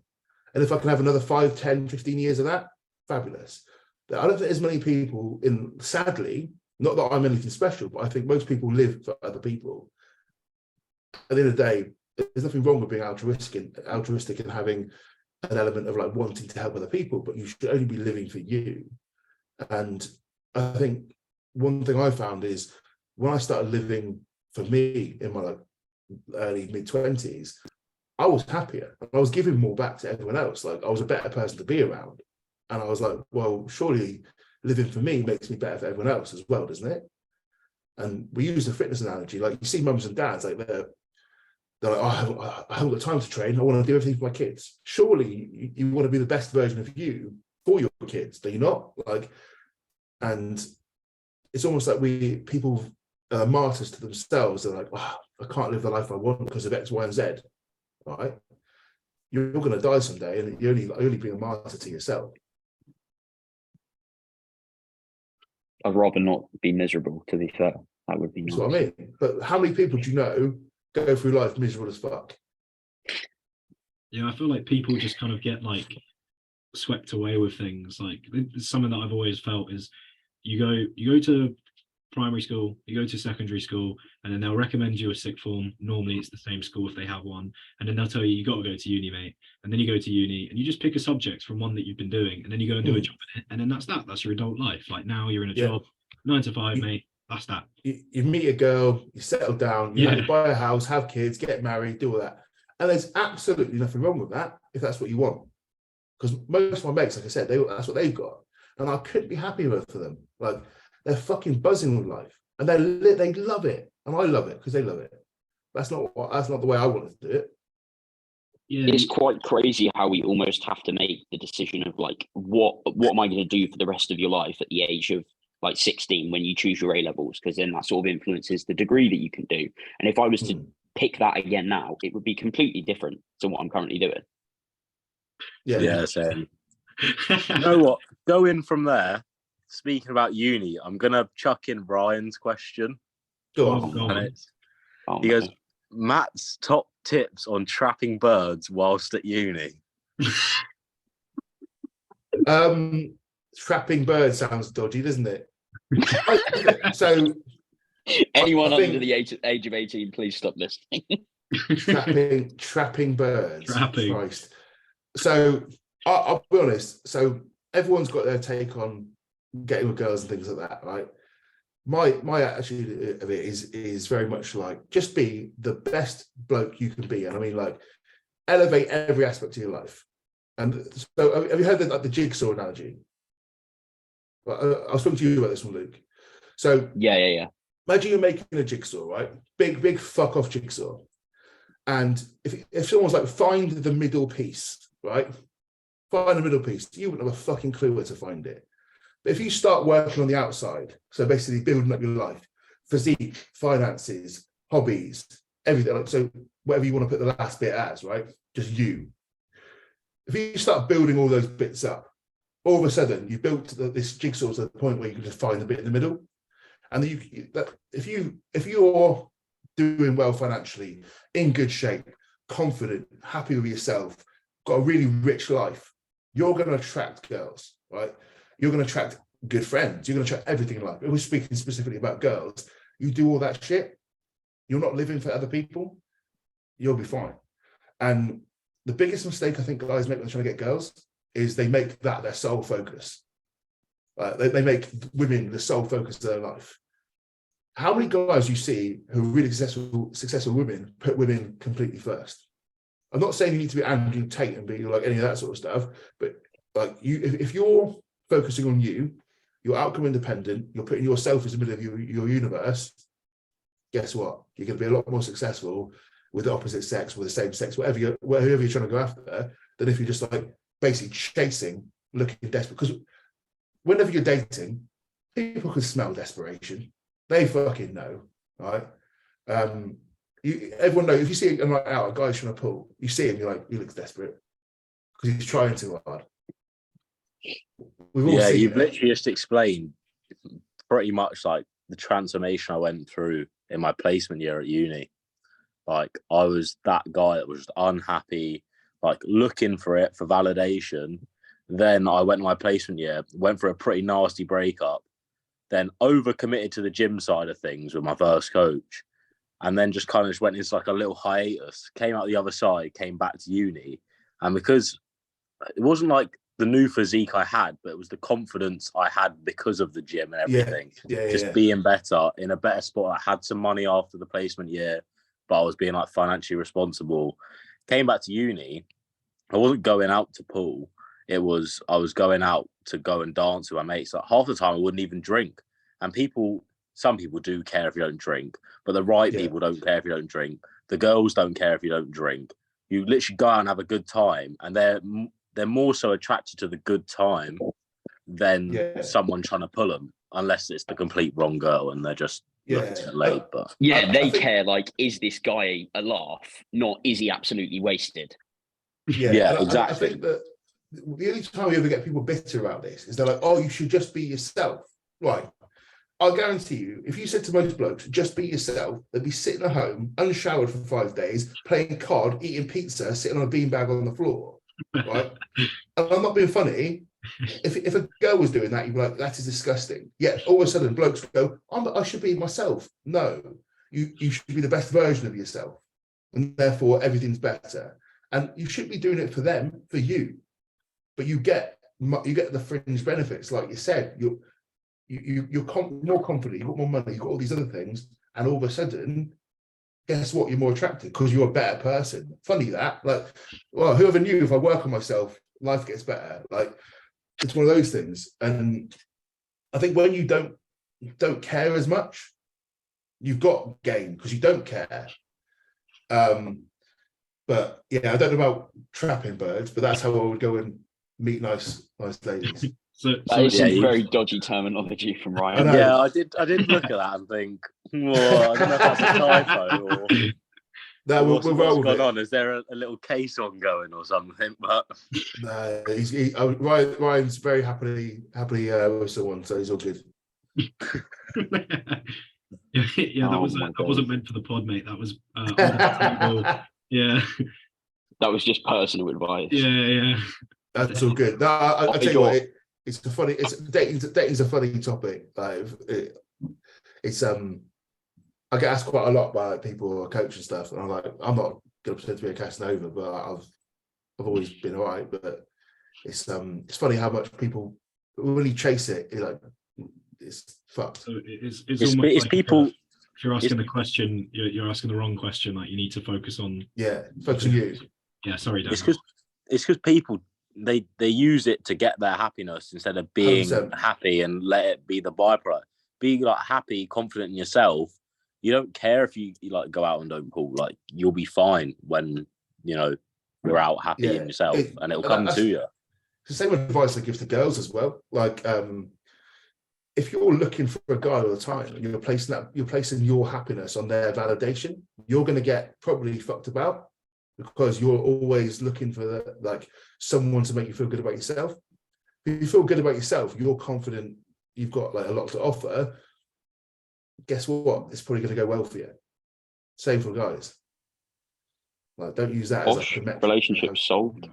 And if I can have another 5, 10, 15 years of that, fabulous. I don't think there's many people sadly, not that I'm anything special, but I think most people live for other people. At the end of the day, there's nothing wrong with being altruistic and having an element of like wanting to help other people, but you should only be living for you. And I think one thing I found is when I started living for me in my like early mid-20s, I was happier and I was giving more back to everyone else. Like I was a better person to be around. And I was like, well, surely living for me makes me better for everyone else as well, doesn't it? And we use the fitness analogy. Like you see mums and dads, like they're like, oh, I haven't got time to train. I want to do everything for my kids. Surely you want to be the best version of you for your kids, do you not? Like, and it's almost like people are martyrs to themselves. They're like, oh, I can't live the life I want because of X, Y, and Z. Right? You're going to die someday, and you're only being a martyr to yourself. I'd rather not be miserable, to be fair. That would be nice. That's what I mean. But how many people do you know go through life miserable as fuck? Yeah, I feel like people just kind of get like swept away with things. Like it's something that I've always felt is you go to primary school, you go to secondary school, and then they'll recommend you a sixth form. Normally it's the same school if they have one, and then they'll tell you got to go to uni, mate. And then you go to uni and you just pick a subject from one that you've been doing, and then you go and do a job in it, and then that's your adult life. Like now you're in a job, 9 to 5, mate. That's that. You meet a girl, you settle down, you buy a house, have kids, get married, do all that. And there's absolutely nothing wrong with that if that's what you want. Because most of my mates, like I said, that's what they've got. And I couldn't be happier for them. Like they're fucking buzzing with life. And they love it. And I love it because they love it. That's not the way I wanted to do it. Yeah. It's quite crazy how we almost have to make the decision of like, what am I going to do for the rest of your life at the age of like 16 when you choose your A-levels, because then that sort of influences the degree that you can do. And if I was to pick that again now, it would be completely different to what I'm currently doing. Yeah, same. You know what? Going from there, speaking about uni, I'm going to chuck in Ryan's question. Go on. He goes, Matt's top tips on trapping birds whilst at uni. Trapping birds sounds dodgy, doesn't it? So anyone under the age of 18, please stop listening. trapping birds. Christ. So I'll be honest. So everyone's got their take on getting with girls and things like that, right? My attitude of it is very much like just be the best bloke you can be, and I mean like elevate every aspect of your life. And so have you heard the jigsaw analogy? I'll speak to you about this one, Luke. So yeah. Imagine you're making a jigsaw, right? Big fuck off jigsaw. And if someone's like, find the middle piece, right? Find the middle piece. You wouldn't have a fucking clue where to find it. But if you start working on the outside, so basically building up your life, physique, finances, hobbies, everything. Like, so whatever you want to put the last bit as, right? Just you. If you start building all those bits up, all of a sudden you built this jigsaw to the point where you can just find the bit in the middle. And if you're doing well financially, in good shape, confident, happy with yourself, got a really rich life, you're going to attract girls, right? You're going to attract good friends. You're going to attract everything in life. If we're speaking specifically about girls, you do all that shit, you're not living for other people, you'll be fine. And the biggest mistake I think guys make when they're trying to get girls is they make that their sole focus. They make women the sole focus of their life. How many guys you see who are really successful women put women completely first? I'm not saying you need to be Andrew Tate and be like any of that sort of stuff, but like if you're focusing on you, you're outcome independent, you're putting yourself as the middle of your universe, guess what? You're going to be a lot more successful with the opposite sex, with the same sex, whoever you're trying to go after, than if you're just like basically chasing, looking desperate. Because whenever you're dating, people can smell desperation. They fucking know, right? Everyone knows. If you see a night out, a guy's trying to pull, you see him, you're like, he looks desperate because he's trying too hard. You've literally just explained pretty much like the transformation I went through in my placement year at uni. Like, I was that guy that was just unhappy, like looking for it for validation. Then I went to my placement year, went for a pretty nasty breakup, then overcommitted to the gym side of things with my first coach, and then just kind of just went into like a little hiatus, came out the other side, came back to uni. And because it wasn't like the new physique I had, but it was the confidence I had because of the gym and everything. Being better, in a better spot. I had some money after the placement year, but I was being like financially responsible. Came back to uni. I wasn't going out to pool. I was going out to go and dance with my mates. Like, half the time I wouldn't even drink. And some people do care if you don't drink, but the right people don't care if you don't drink. The girls don't care if you don't drink. You literally go out and have a good time, and they're more so attracted to the good time than someone trying to pull them, unless it's the complete wrong girl and they're just looking to get laid. But they care, like, is this guy a laugh? Not, is he absolutely wasted? Yeah, exactly. I think that the only time we ever get people bitter about this is they're like, oh, you should just be yourself. Right. I'll guarantee you, if you said to most blokes, just be yourself, they'd be sitting at home, unshowered for 5 days, playing COD, eating pizza, sitting on a beanbag on the floor. Right? And I'm not being funny. If a girl was doing that, you'd be like, that is disgusting. Yet all of a sudden, blokes go, I should be myself. No, you should be the best version of yourself. And therefore, everything's better. And you should be doing it for them, for you. But you get the fringe benefits, like you said. You're more confident, you've got more money, you've got all these other things, and all of a sudden, guess what? You're more attractive because you're a better person. Funny that, like, well, whoever knew if I work on myself, life gets better. Like, it's one of those things. And I think when you don't care as much, you've got game because you don't care. But yeah, I don't know about trapping birds, but that's how I would go and meet nice ladies. That is some very dodgy terminology from Ryan. Yeah, I did look at that and think, whoa, I don't know if that's a typo or what's gone on. Is there a little case on going or something? But no, Ryan's very happily with someone, so he's all good. That wasn't meant for the pod, mate. That was that was just personal advice. Yeah. That's all good. No, I tell you what, dating's a funny topic. Like, it's I get asked quite a lot by people who are coach and stuff, and I'm like, I'm not gonna pretend to be a Casanova, but I've always been all right. But it's funny how much people, when you chase it, it's fucked. So it's almost like people. If you're asking the question, you're asking the wrong question. Like, you need to focus on. Yeah, focus on you. Yeah, sorry, Dan. It's because people they use it to get their happiness instead of being 100%. Happy and let it be the byproduct. Being like happy, confident in yourself. You don't care if you like go out and don't pool. Like, you'll be fine when you're out happy in yourself, and it'll come to you. It's the same advice I give to girls as well. Like, if you're looking for a guy all the time and you're placing your happiness on their validation, you're going to get probably fucked about, because you're always looking for someone to make you feel good about yourself. If you feel good about yourself, you're confident, you've got like a lot to offer. Guess what? It's probably going to go well for you. Same for guys. Like, don't use that as like a metric. Relationship solved.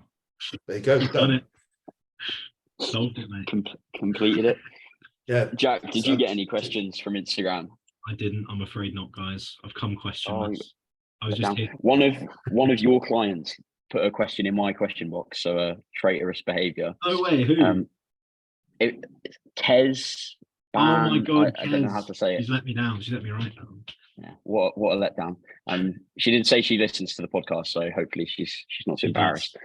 There you go. Done it. Solved it, mate. Completed it. Yeah. Jack, did you get any questions from Instagram? I didn't. I'm afraid not, guys. I've come questionless. I was just one of your clients put a question in my question box. So traitorous behaviour. No way. Who? Kez. Oh my God, I don't know how to say it. She's let me down. She let me write down. Yeah, what a letdown. She did say she listens to the podcast, so hopefully she's not too embarrassed.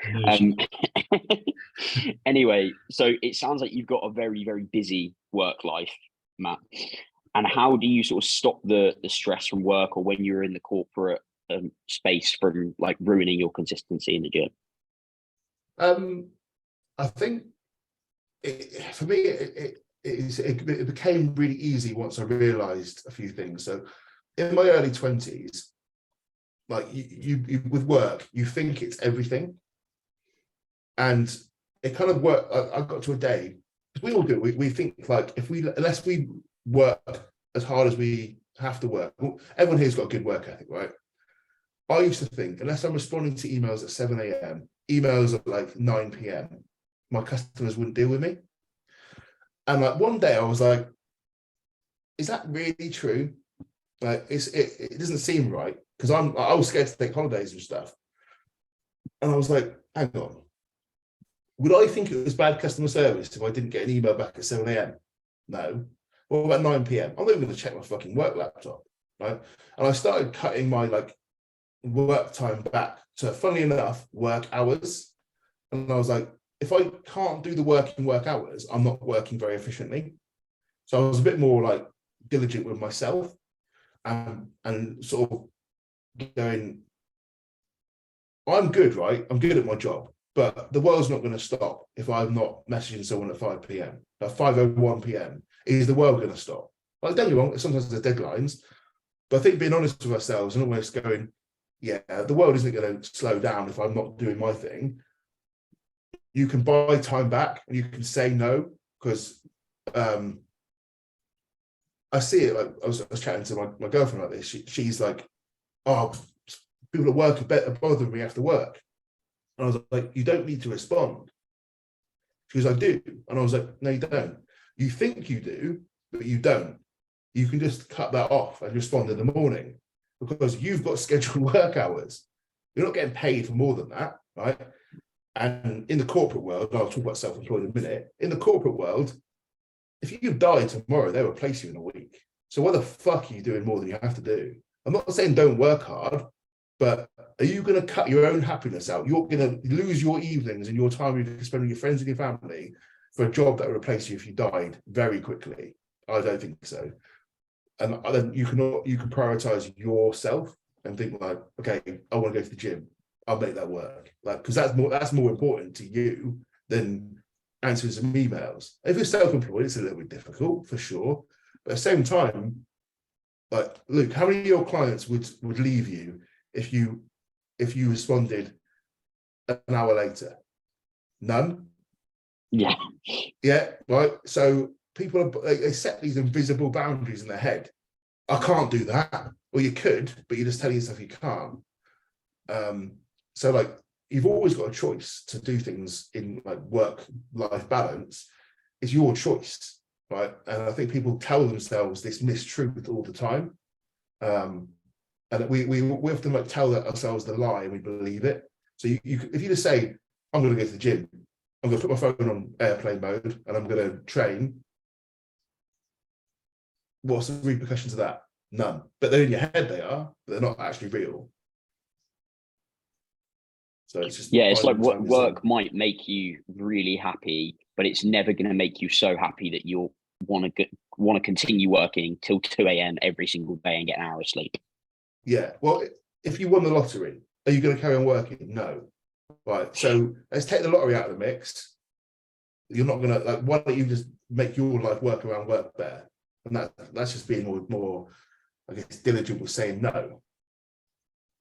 Anyway, so it sounds like you've got a very, very busy work life, Matt. And how do you sort of stop the stress from work, or when you're in the corporate space, from like ruining your consistency in the gym? I think for me, it became really easy once I realized a few things. So in my early 20s, like you with work, you think it's everything, and it kind of worked. I got to a day, we all do. We think like unless we work as hard as we have to work. Everyone here's got a good work ethic, right? I used to think, unless I'm responding to emails at 7 a.m., emails at like 9 p.m., my customers wouldn't deal with me. And like one day I was like, is that really true? Like it doesn't seem right, because I was scared to take holidays and stuff. And I was like, hang on. Would I think it was bad customer service if I didn't get an email back at 7 a.m.? No. What about 9 p.m.? I'm not even going to check my fucking work laptop, right? And I started cutting my like work time back to, funnily enough, work hours. And I was like, if I can't do the work in work hours, I'm not working very efficiently. So I was a bit more like diligent with myself, and sort of going, I'm good, right? I'm good at my job, but the world's not going to stop if I'm not messaging someone at 5 p.m. At 5:01 p.m. Is the world going to stop? Like, don't get me wrong, sometimes there's deadlines, but I think being honest with ourselves and almost going, yeah, the world isn't going to slow down if I'm not doing my thing. You can buy time back and you can say no, because I see it. Like I was chatting to my girlfriend like this. She's like, oh, people at work are bothering me after work. And I was like, you don't need to respond. She was like, I do. And I was like, no, you don't. You think you do, but you don't. You can just cut that off and respond in the morning, because you've got scheduled work hours. You're not getting paid for more than that, right? And in the corporate world, I'll talk about self-employed in a minute. In the corporate world, if you die tomorrow, they'll replace you in a week. So what the fuck are you doing more than you have to do? I'm not saying don't work hard, but are you going to cut your own happiness out? You're going to lose your evenings and your time you can spend with your friends and your family for a job that will replace you if you died very quickly. I don't think so. And then you can prioritize yourself and think like, okay, I want to go to the gym. I'll make that work. Like, because that's more important to you than answering some emails. If you're self-employed, it's a little bit difficult for sure. But at the same time, like, Luke, how many of your clients would leave you if you responded an hour later? None. Yeah. Yeah. Right. So people they set these invisible boundaries in their head. I can't do that. Well, you could, but you're just telling yourself you can't. So like, you've always got a choice to do things in like work-life balance. It's your choice, right? And I think people tell themselves this mistruth all the time. And we often like tell ourselves the lie and we believe it. So if you just say, I'm going to go to the gym, I'm going to put my phone on airplane mode and I'm going to train, what's the repercussions of that? None. But they're in your head, they are, but they're not actually real. So it's just, yeah, it's like work might make you really happy, but it's never going to make you so happy that you'll want to continue working till 2 a.m. every single day and get an hour of sleep. Yeah, well, if you won the lottery, are you going to carry on working? No. Right, so let's take the lottery out of the mix. You're not going to, like, why don't you just make your life work around work better. And that's just being more, I guess, diligent with saying no.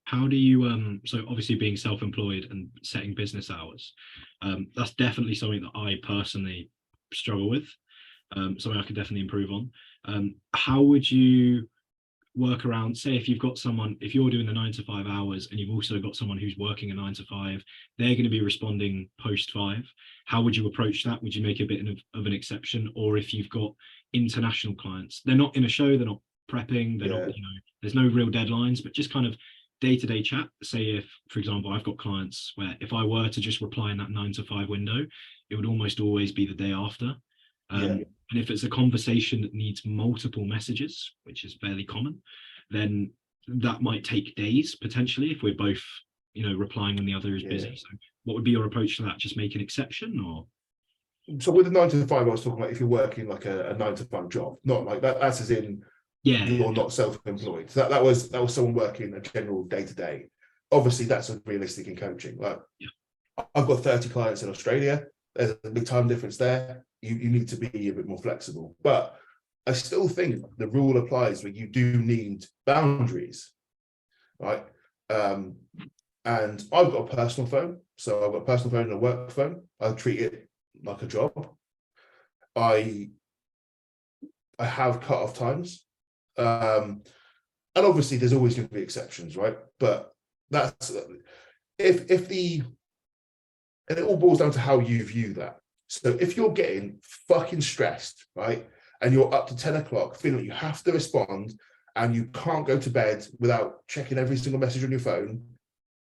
How do you so obviously being self-employed and setting business hours, that's definitely something that I personally struggle with, something I could definitely improve on. How would you work around, say, if you've got someone, if you're doing the 9 to 5 hours and you've also got someone who's working a 9 to 5, they're going to be responding post 5. How would you approach that? Would you make a bit of an exception? Or if you've got international clients, they're not in a show, they're not prepping, they're not, there's no real deadlines, but just kind of day-to-day chat. Say if, for example, I've got clients where if I were to just reply in that 9 to 5 window, it would almost always be the day after. And if it's a conversation that needs multiple messages, which is fairly common, then that might take days potentially if we're both, replying when the other is busy. So what would be your approach to that? Just make an exception, or? So with the 9 to 5, I was talking about if you're working like a 9 to 5 job, not like that. That's as in you're not self-employed. So that was someone working a general day-to-day. Obviously, that's unrealistic in coaching. Like I've got 30 clients in Australia. There's a big time difference there. You need to be a bit more flexible. But I still think the rule applies where you do need boundaries, right? And I've got a personal phone. So I've got a personal phone and a work phone. I treat it like a job. I have cut-off times. And obviously there's always going to be exceptions, right? But that's and it all boils down to how you view that. So if you're getting fucking stressed, right, and you're up to 10 o'clock feeling like you have to respond and you can't go to bed without checking every single message on your phone,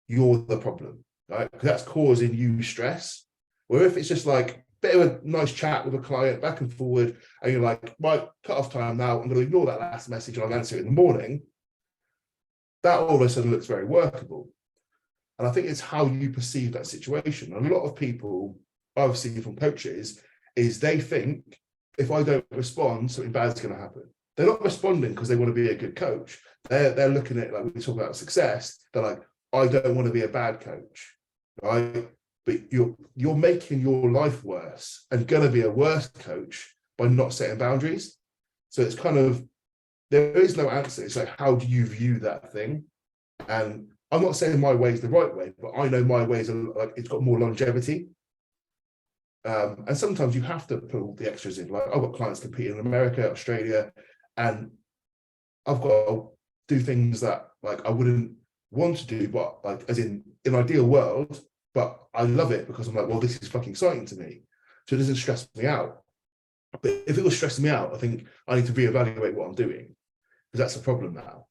you're the problem, right? Because that's causing you stress. Or if it's just like a bit of a nice chat with a client back and forward, and you're like, right, cut off time now, I'm going to ignore that last message and I'll answer it in the morning, that all of a sudden looks very workable. And I think it's how you perceive that situation. And a lot of people, I've seen from coaches, is they think if I don't respond, something bad's going to happen. They're not responding because they want to be a good coach. They're looking at, like we talk about success, they're like, I don't want to be a bad coach, right? But you're making your life worse and going to be a worse coach by not setting boundaries. So it's kind of, there is no answer. It's like, how do you view that thing? And I'm not saying my way is the right way, but I know my ways are like, it's got more longevity. And sometimes you have to put the extras in. Like I've got clients competing in America, Australia, and I've got to do things that like I wouldn't want to do, but like as in an ideal world, but I love it because I'm like, well, this is fucking exciting to me. So it doesn't stress me out. But if it was stressing me out, I think I need to reevaluate what I'm doing, because that's a problem now.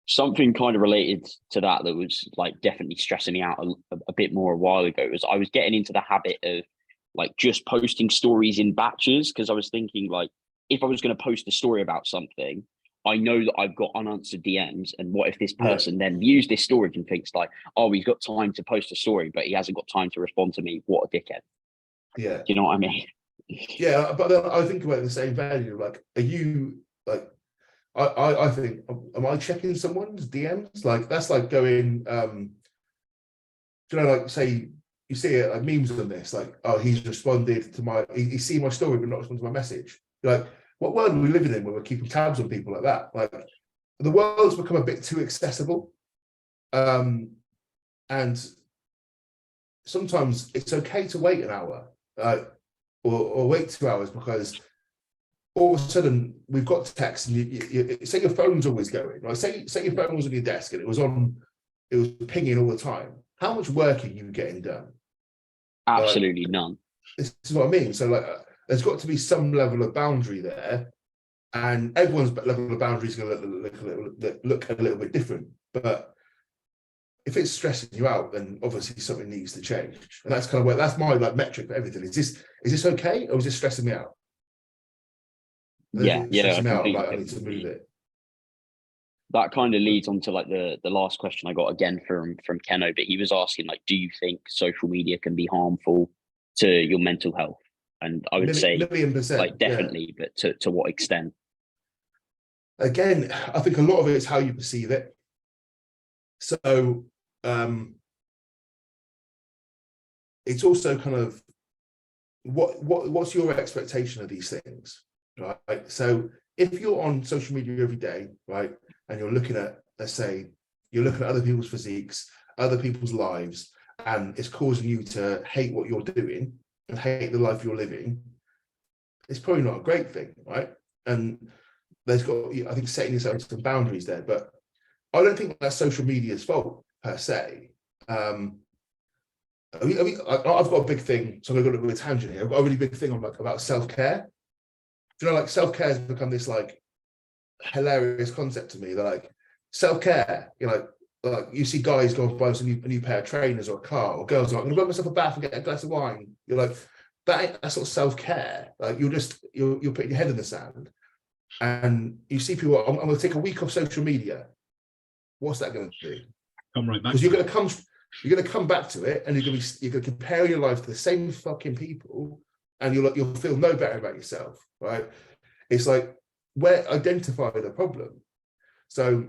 Something kind of related to that was like definitely stressing me out a bit more a while ago was I was getting into the habit of like just posting stories in batches, because I was thinking like if I was going to post a story about something, I know that I've got unanswered DMs, and what if this person then views this story and thinks like, oh, he's got time to post a story, but he hasn't got time to respond to me. What a dickhead. Yeah. Do you know what I mean? Yeah, but then I think about the same value. Like, are you like, I think, am I checking someone's DMs? Like, that's like going, like say you see it like memes on this, like, oh, he's responded to he's seen my story but not responded to my message. You're like, what world are we living in where we're keeping tabs on people like that? Like, the world's become a bit too accessible. And sometimes it's okay to wait an hour, or wait 2 hours, because all of a sudden we've got text, and you say your phone's always going, right? Say your phone was on your desk and it was pinging all the time. How much work are you getting done? Absolutely none. This is what I mean. So like, there's got to be some level of boundary there, and everyone's level of boundary is going to look a little bit different. But if it's stressing you out, then obviously something needs to change. And that's kind of where, that's my like metric for everything. Is this okay, or is this stressing me out? Yeah, stressing me out, like I need to move it. That kind of leads on to like the last question I got again from Keno, but he was asking like, do you think social media can be harmful to your mental health? And I would say %, like definitely, yeah. But to what extent? Again, I think a lot of it is how you perceive it. So it's also kind of what's your expectation of these things, right? So if you're on social media every day, right, and you're looking at, let's say, you're looking at other people's physiques, other people's lives, and it's causing you to hate what you're doing and hate the life you're living, it's probably not a great thing, right? And there's got, I think, setting yourself some boundaries there, but I don't think that's social media's fault per se. I've got a big thing, so I'm going to go to a tangent here. I've got a really big thing on like about self-care. You know, like self-care has become this like hilarious concept to me. They're like self-care, you know, like you see guys go and buy a new pair of trainers or a car, or girls are like, I'm gonna grab myself a bath and get a glass of wine. You're like, that sort of self-care. Like you're putting your head in the sand, and you see people. I'm gonna take a week off social media. What's that going to do? Come right back. Because you're going to come back to it, and you're going to compare your life to the same fucking people, and you'll feel no better about yourself, right? It's like, identify the problem. So,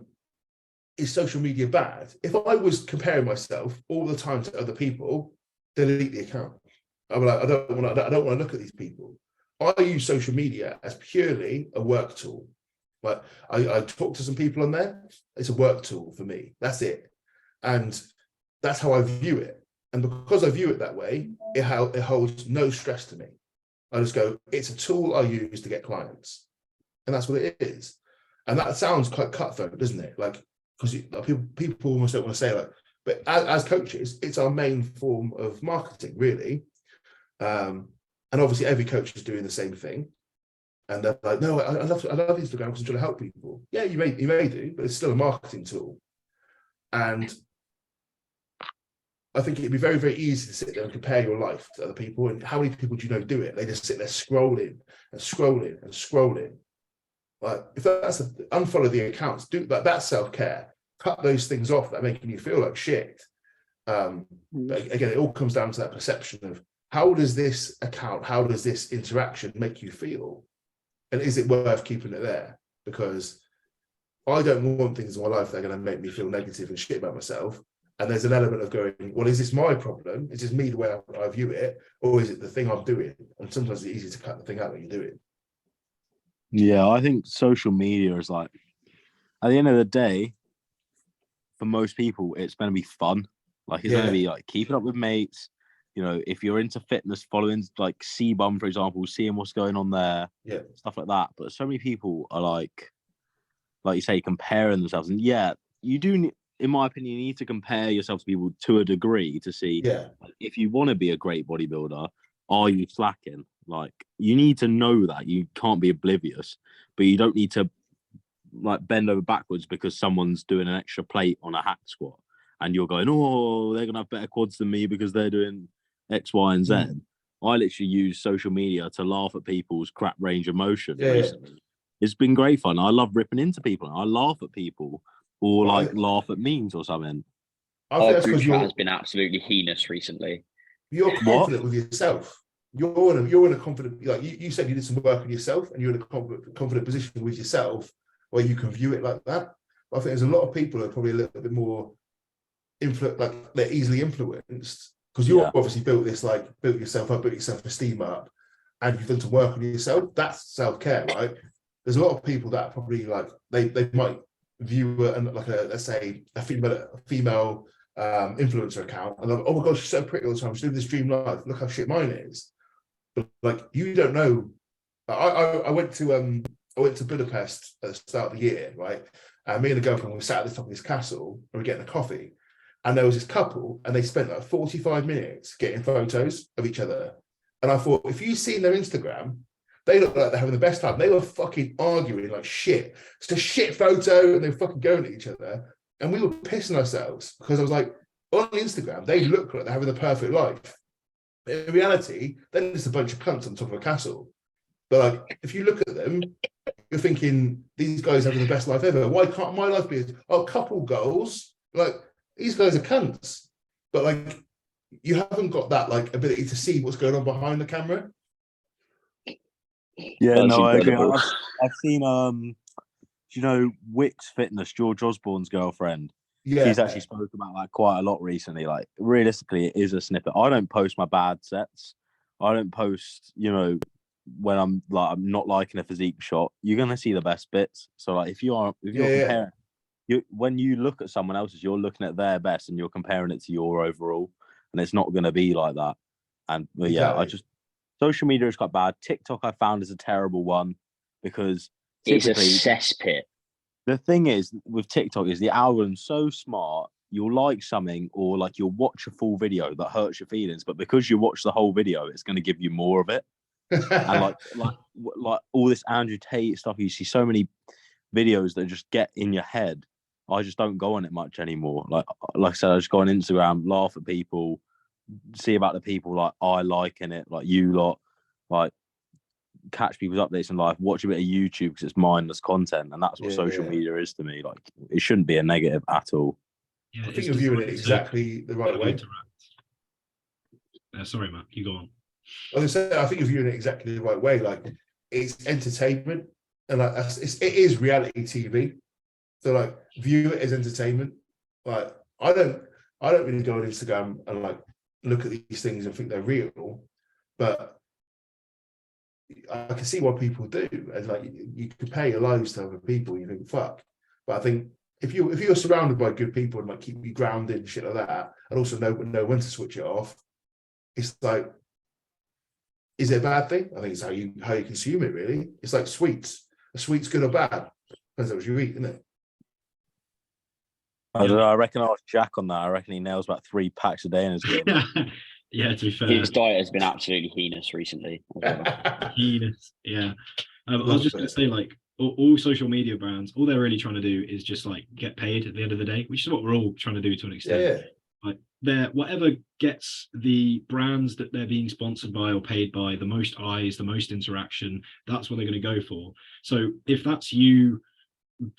is social media bad? If I was comparing myself all the time to other people, delete the account. I'm like, I don't want to look at these people. I use social media as purely a work tool. But I talk to some people on there. It's a work tool for me. That's it. And that's how I view it. And because I view it that way, it holds no stress to me. I just go, it's a tool I use to get clients. And that's what it is. And that sounds quite cutthroat, doesn't it? Like, because people almost don't want to say like, but as coaches, it's our main form of marketing, really. And obviously every coach is doing the same thing. And they're like, no, I love Instagram because I'm trying to help people. Yeah, you may do, but it's still a marketing tool. And I think it'd be very, very easy to sit there and compare your life to other people. And how many people do you know do it? They just sit there scrolling and scrolling and scrolling. Like, if that's unfollow the accounts, do that. That's self-care. Cut those things off that are making you feel like shit. But again, it all comes down to that perception of how does this account, how does this interaction make you feel? And is it worth keeping it there? Because I don't want things in my life that are going to make me feel negative and shit about myself. And there's an element of going, well, is this my problem? Is this me the way I view it? Or is it the thing I'm doing? And sometimes it's easy to cut the thing out that you're doing. Yeah, I think social media is like, at the end of the day, for most people, it's going to be fun. Like, it's going to be like keeping up with mates. You know, if you're into fitness, following like C-Bum, for example, seeing what's going on there, stuff like that. But so many people are like you say, comparing themselves. And yeah, you do, in my opinion, you need to compare yourself to people to a degree to see if you want to be a great bodybuilder, are you slacking? Like, you need to know that. You can't be oblivious, but you don't need to like bend over backwards because someone's doing an extra plate on a hack squat and you're going, oh, they're gonna have better quads than me because they're doing X, Y, and Z. I literally use social media to laugh at people's crap range of motion recently. It's been great fun. I love ripping into people. I laugh at people or laugh at memes or something. Our group chat has been absolutely heinous recently. You're confident with yourself. You're in a confident, like you said, you did some work on yourself and you're in a confident position with yourself where you can view it like that. But I think there's a lot of people who are probably a little bit more like they're easily influenced because you're obviously built yourself up, built your self-esteem up, and you've done some work on yourself. That's self-care, right? There's a lot of people that probably like they might view let's say a female influencer account and they're like, oh my gosh, she's so pretty all the time, she's living this dream life, look how shit mine is. But like, you don't know. I went to Budapest at the start of the year, right? And me and the girlfriend were sat at the top of this castle and we're getting a coffee, and there was this couple and they spent like 45 minutes getting photos of each other. And I thought, if you've seen their Instagram, they look like they're having the best time. They were fucking arguing like shit. It's a shit photo, and they were fucking going at each other. And we were pissing ourselves because I was like, on Instagram, they look like they're having the perfect life. But in reality, they're just a bunch of cunts on top of a castle. But like, if you look at them, you're thinking, these guys are having the best life ever. Why can't my life be couple goals? Like, these guys are cunts. But like, you haven't got that like ability to see what's going on behind the camera. Yeah, no, I agree. I've seen you know, Wix Fitness, George Osborne's girlfriend. She's actually spoke about that quite a lot recently. Like, realistically, it is a snippet. I don't post my bad sets I don't post, when I'm not liking a physique shot, you're gonna see the best bits. So like if you're comparing, when you look at someone else's, you're looking at their best and you're comparing it to your overall, and it's not gonna be like that. And social media is quite bad. TikTok I found is a terrible one because it's a cesspit. The thing is with TikTok is the algorithm's so smart. You'll like something or like you'll watch a full video that hurts your feelings, but because you watch the whole video, it's going to give you more of it. And like all this Andrew Tate stuff, you see so many videos that just get in your head. I just don't go on it much anymore. Like I said, I just go on Instagram, laugh at people, see about the people like I like in it, like you lot, like catch people's updates in life, watch a bit of YouTube because it's mindless content, and that's what social media is to me. Like it shouldn't be a negative at all. I think you're viewing it exactly the right way. Sorry, Matt, you go on. I think you're viewing it exactly the right way. Like it's entertainment, and like it is reality TV. So like view it as entertainment. Like I don't really go on Instagram and like look at these things and think they're real, but I can see what people do, and like you compare your lives to other people, you think fuck. But I think if you're surrounded by good people and like keep you grounded and shit like that, and also know when to switch it off, it's like, is it a bad thing? I think it's how you consume it. Really, it's like sweets. A sweet's good or bad depends on what you eat, isn't it? I don't know. I reckon I was Jack on that. I reckon he nails about 3 packs a day in his game. Yeah, to be fair, his diet has been absolutely heinous recently. Heinous, yeah. I was just going to say, like, all social media brands, all they're really trying to do is just like get paid at the end of the day, which is what we're all trying to do to an extent. Yeah. Like, they're whatever gets the brands that they're being sponsored by or paid by the most eyes, the most interaction, that's what they're going to go for. So if that's you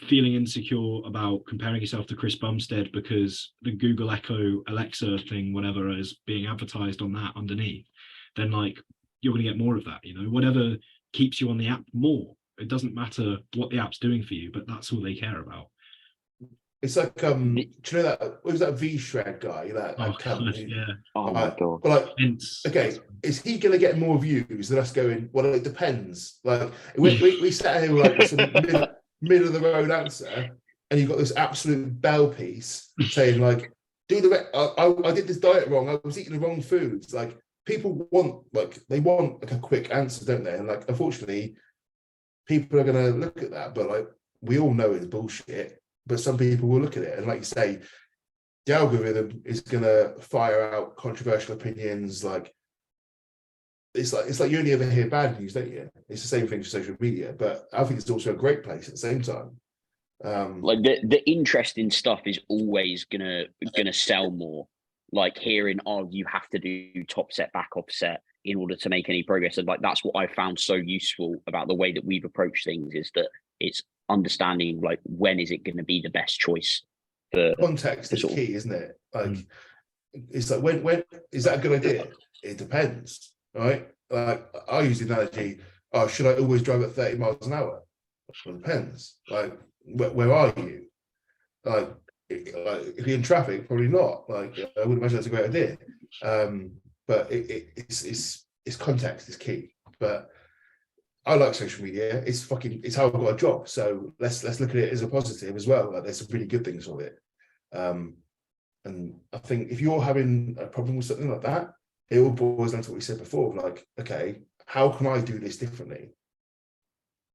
feeling insecure about comparing yourself to Chris Bumstead because the Google Echo Alexa thing, whatever, is being advertised on that underneath, then like you're going to get more of that, whatever keeps you on the app more. It doesn't matter what the app's doing for you, but that's all they care about. It's like do you know that what was that V-Shred guy? Yeah. Oh my god. But like, okay, is he gonna get more views than us going? Well, it depends. Like we sat here with like some middle of the road answer, and you've got this absolute bell piece saying like, I did this diet wrong. I was eating the wrong foods. Like people want like a quick answer, don't they? And like unfortunately, people are gonna look at that, but like we all know it's bullshit. But some people will look at it, and like you say, the algorithm is gonna fire out controversial opinions. Like it's like you only ever hear bad news, don't you? It's the same thing for social media, but I think it's also a great place at the same time. Like the interesting stuff is always gonna sell more. Like hearing, you have to do top set, back offset in order to make any progress. And like that's what I found so useful about the way that we've approached things, is that it's understanding like when is it going to be the best choice. For context is key, isn't it? Like it's like when is that a good idea? It depends, right? Like I use the analogy, should I always drive at 30 miles an hour? Well, it depends. Like where are you? Like if you're in traffic, probably not. Like I would imagine that's a great idea. But it's context is key. But I like social media. It's how I've got a job. So let's look at it as a positive as well. Like there's some really good things with it. And I think if you're having a problem with something like that, it all boils down to what we said before. Like, okay, how can I do this differently?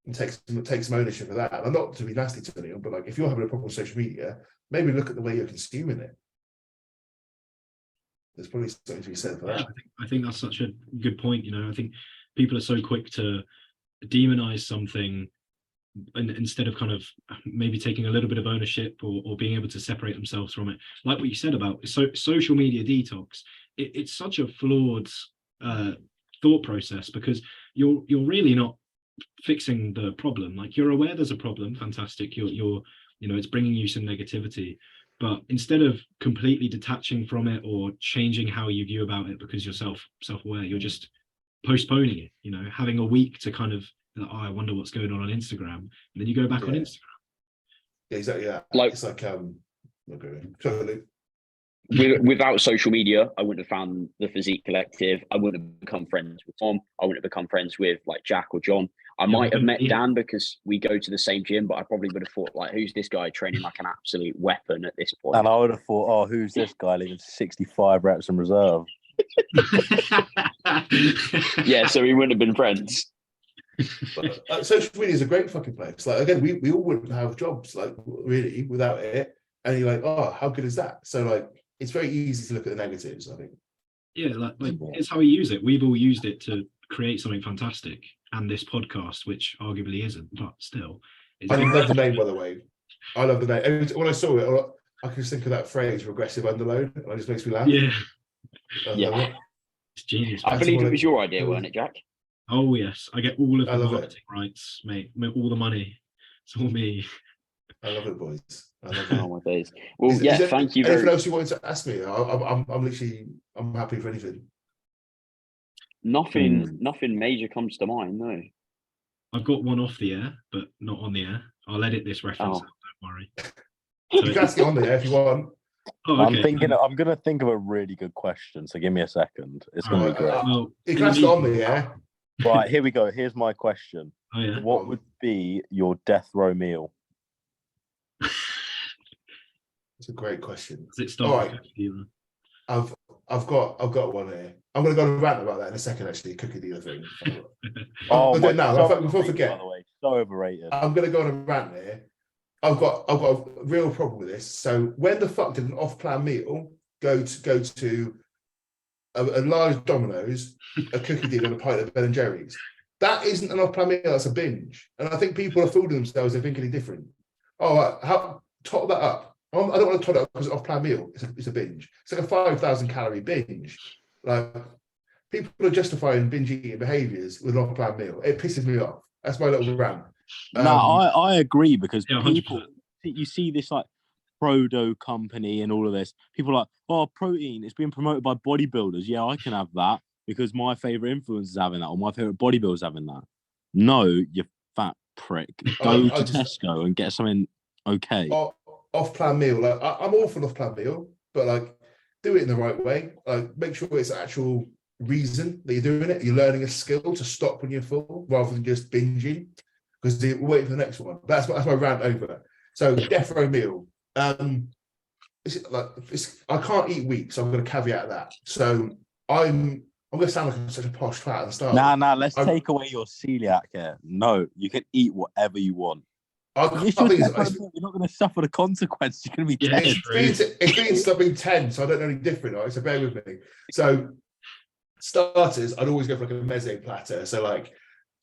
And take some ownership of that. And I'm not to be nasty to anyone, but like if you're having a problem with social media, maybe look at the way you're consuming it. There's probably something to be said for that. I think that's such a good point. I think people are so quick to demonize something, and instead of kind of maybe taking a little bit of ownership or being able to separate themselves from it, like what you said about social media detox, it's such a flawed thought process, because you're really not fixing the problem. Like you're aware there's a problem, fantastic, you're it's bringing you some negativity, but instead of completely detaching from it or changing how you view about it because you're self-aware, you're just postponing it, having a week to kind of I wonder what's going on Instagram, and then you go back on Instagram. Yeah, exactly. Yeah, like it's like totally. without social media, I wouldn't have found the Physique Collective. I wouldn't have become friends with Tom. I wouldn't have become friends with like Jack or John. I might have met Dan because we go to the same gym, but I probably would have thought like, who's this guy training like an absolute weapon at this point? And I would have thought, oh, who's this guy leaving 65 reps in reserve? Yeah, so we wouldn't have been friends. But, social media is a great fucking place. Like again, we all wouldn't have jobs like really without it. And you're like, oh, how good is that? So like, it's very easy to look at the negatives, I think. Yeah, like it's how we use it. We've all used it to create something fantastic, and this podcast, which arguably isn't, but still. I love the name, by the way. I love the name. When I saw it, I could just think of that phrase, regressive underload, and it just makes me laugh. Yeah. Yeah. It's genius. I believe it was your idea, wasn't it, Jack? Oh, yes. I get all of the marketing rights, mate. All the money. It's all me. I love it, boys. I love it. Oh, my days. Well, thank you. Anything else you wanted to ask me? I'm happy for anything. Nothing major comes to mind, no. I've got one off the air, but not on the air. I'll edit this reference out, don't worry. So, you can ask it on the air if you want. Oh, okay. I'm gonna think of a really good question, so give me a second. It's gonna be great. You can ask it on the air. Right, here we go. Here's my question. Oh, yeah. What would be your death row meal? It's a great question. Does it start? All right. I've got one here. I'm going to go on a rant about that in a second. Actually, cookie dealer thing. Oh, do it now. Before I forget. By the way, so overrated. I'm going to go on a rant here. I've got a real problem with this. So when the fuck did an off-plan meal go to a large Domino's, a cookie dealer, and a pint of Ben and Jerry's? That isn't an off-plan meal. That's a binge. And I think people are fooling themselves. They think any different. Oh, how top that up? I don't want to top it up because it's off-plan meal. It's a binge. It's like a 5,000 calorie binge. Like people are justifying binge eating behaviours with an off-plan meal. It pisses me off. That's my little rant. No, I agree because people, 100%. you see this like Prodo company and all of this. People are like, oh, protein, it's being promoted by bodybuilders. Yeah, I can have that because my favourite influencer is having that or my favourite bodybuilder is having that. No, you fat prick. Go to Tesco and get something okay. Off-plan meal. Like I'm all for off-plan meal, but like do it in the right way. Like make sure it's actual reason that you're doing it. You're learning a skill to stop when you're full rather than just binging because we're waiting for the next one. That's my rant over. So death row meal. I can't eat wheat, so I'm going to caveat that. So I'm going to sound like such a posh twat at the start. Nah. Let's take away your celiac here. No, you can eat whatever you want. You're not going to suffer the consequence. You're going to be 10. It's been something 10, so I don't know any different. Right? So bear with me. So starters, I'd always go for like a meze platter. So like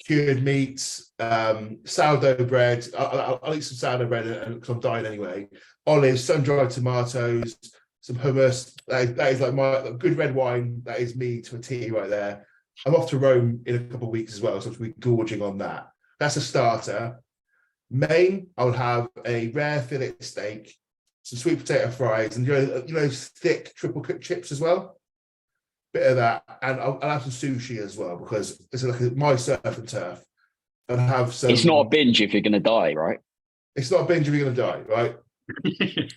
cured meats, sourdough bread. I'll eat some sourdough bread because I'm dying anyway. Olives, sun-dried tomatoes, some hummus. That is like my good red wine. That is me to a T right there. I'm off to Rome in a couple of weeks as well, so I'll be gorging on that. That's a starter. Main, I'll have a rare fillet steak, some sweet potato fries, and you know thick triple cooked chips as well. Bit of that, and I'll have some sushi as well because it's like my surf and turf. And have some. It's not a binge if you're going to die, right? It's not a binge if you're going to die, right?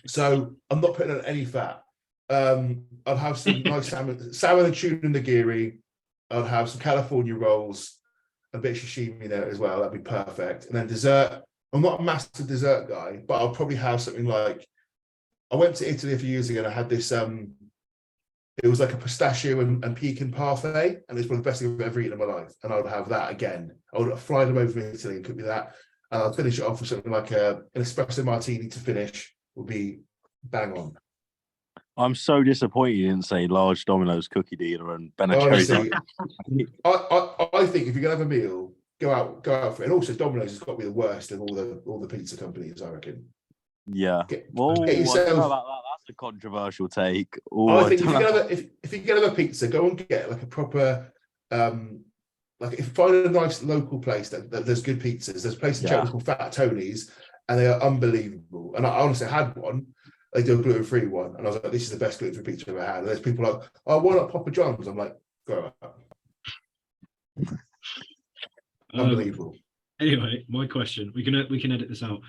So I'm not putting on any fat. I'll have some nice salmon and tuna nigiri. I'll have some California rolls, a bit of sashimi there as well. That'd be perfect. And then dessert. I'm not a massive dessert guy, but I'll probably have something like. I went to Italy a few years ago and I had this. It was like a pistachio and pecan parfait, and it's one of the best things I've ever eaten in my life. And I would have that again. I would fly them over from Italy and cook me that. And I'll finish it off with something like an espresso martini to finish. Would be bang on. I'm so disappointed you didn't say large Domino's cookie dealer and Ben & Honestly, I think if you're gonna have a meal, go out for it. And also Domino's has got to be the worst of all the pizza companies, I reckon. Yeah. Get yourself... I don't know about that. That's a controversial take. I think if you can have a pizza, go and get like a proper like if you find a nice local place that there's good pizzas. There's a place in Chelsea called Fat Tony's, and they are unbelievable. And I honestly had one. They do a gluten-free one, and I was like, "This is the best gluten-free pizza I've ever had." And there's people like, "Oh, why not Papa John's?" I'm like, "Go out." Unbelievable. Anyway, my question. We can edit this out.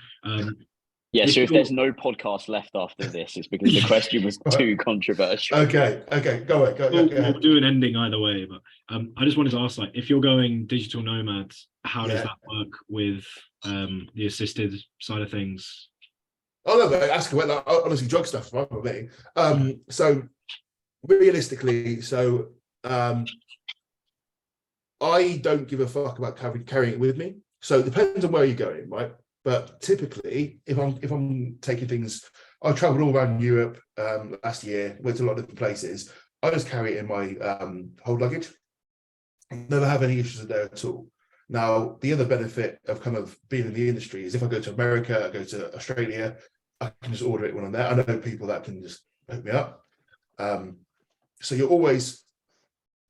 Yeah, so if there's no podcast left after this, it's because the question was too controversial. Okay, go ahead. We'll do an ending either way, but I just wanted to ask, like, if you're going digital nomads, how does that work with the assisted side of things? Oh no, but ask about that. Honestly, drug stuff, right, for me. So realistically, I don't give a fuck about carrying it with me. So it depends on where you're going, right? But typically, if I'm taking things, I traveled all around Europe last year, went to a lot of different places. I just carry it in my hold luggage. Never have any issues there at all. Now, the other benefit of kind of being in the industry is if I go to America, I go to Australia, I can just order it when I'm there. I know people that can just hook me up. So you're always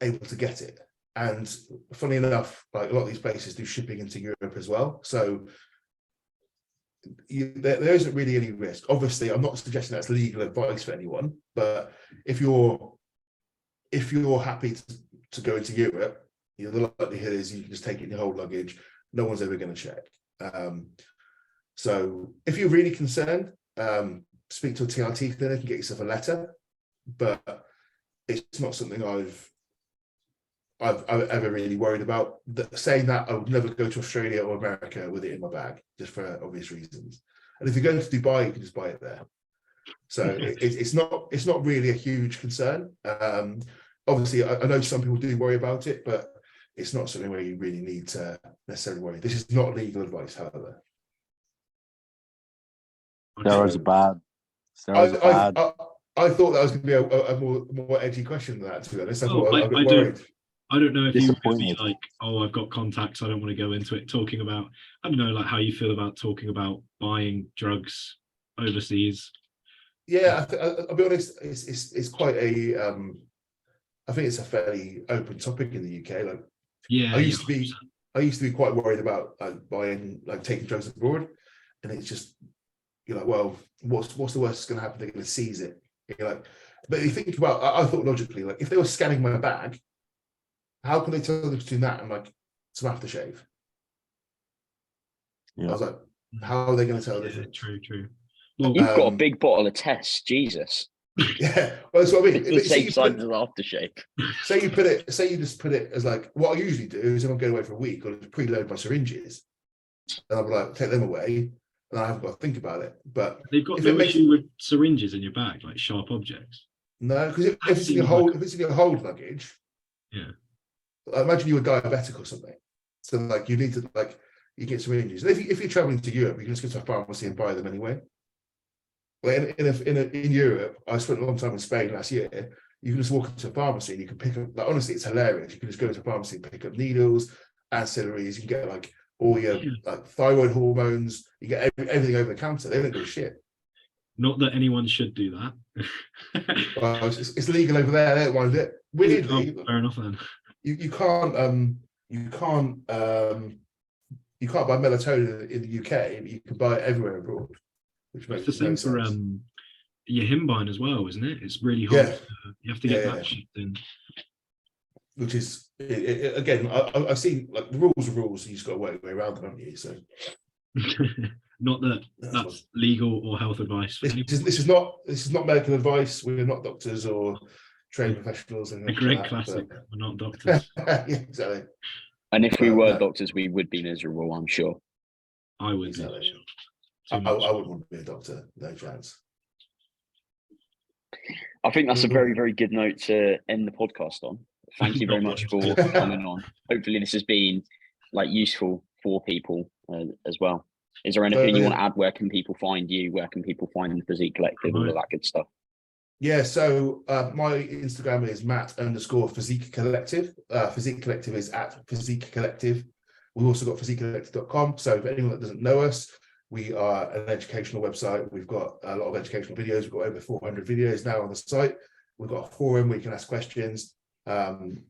able to get it. And funny enough, like a lot of these places do shipping into Europe as well. So there isn't really any risk. Obviously, I'm not suggesting that's legal advice for anyone, but if you're happy to go into Europe, the likelihood is you can just take it in your whole luggage. No one's ever going to check. So if you're really concerned, speak to a TRT clinic and get yourself a letter. But it's not something I've ever really worried about. Saying that, I would never go to Australia or America with it in my bag, just for obvious reasons. And if you're going to Dubai, you can just buy it there. So it's not really a huge concern. Obviously, I know some people do worry about it, but it's not something where you really need to necessarily worry. This is not legal advice, however. Steroids are bad. I thought that was going to be a more edgy question than that, to be honest. I got worried. I don't know if you would be like, oh, I've got contacts, I don't want to go into it, talking about, I don't know, like how you feel about talking about buying drugs overseas. Yeah, I'll be honest, it's quite a, I think it's a fairly open topic in the UK. Like, I used to be quite worried about taking drugs abroad, and it's just, you're like, well, what's the worst that's going to happen? They're going to seize it. You're like, but you think about, I thought logically, like if they were scanning my bag, how can they tell the difference between that and like some aftershave? Yeah. I was like, how are they going to tell the difference? True. Well, you've got a big bottle of tests, Jesus. Yeah, well, that's what I mean. The same size as aftershave. Say you just put it as like, what I usually do is if I'm going away for a week, I'll just preload my syringes, and I'll like take them away, and I haven't got to think about it. But they've got no issue with syringes in your bag, like sharp objects. No, because if it's in your hold luggage, yeah. Imagine you were diabetic or something. So like you need to like you get syringes. And if you're traveling to Europe, you can just go to a pharmacy and buy them anyway. Like in Europe, I spent a long time in Spain last year. You can just walk into a pharmacy and you can pick up. Like honestly, it's hilarious. You can just go to a pharmacy and pick up needles, ancillaries. You can get like all your like thyroid hormones. You get everything over the counter. They don't do shit. Not that anyone should do that. Well, it's legal over there. They don't mind it. Weirdly, fair enough then. You can't buy melatonin in the UK, but you can buy it everywhere abroad. Which makes it's the same for your Himbine as well, isn't it? It's really hard. Yeah. You have to get that shit in. Which is again, I've seen like the rules are rules. You just got to work your way around them, haven't you? So. Not that that's legal or health advice. This is not medical advice. We're not doctors or trained professionals. A great classic. We're not doctors. Yeah, exactly. And if we were doctors, we would be miserable, I'm sure. I would. Exactly. I wouldn't want to be a doctor. No chance. I think that's a very, very good note to end the podcast on. Thank you very much for coming on. Hopefully this has been like useful for people as well. Is there anything you want to add? Where can people find you? Where can people find the Physique Collective? All of that good stuff. Yeah, so my Instagram is Matt_Physique Collective. Physique Collective is at Physique Collective. We've also got physiquecollective.com. So if anyone that doesn't know us, we are an educational website. We've got a lot of educational videos. We've got over 400 videos now on the site. We've got a forum where you can ask questions.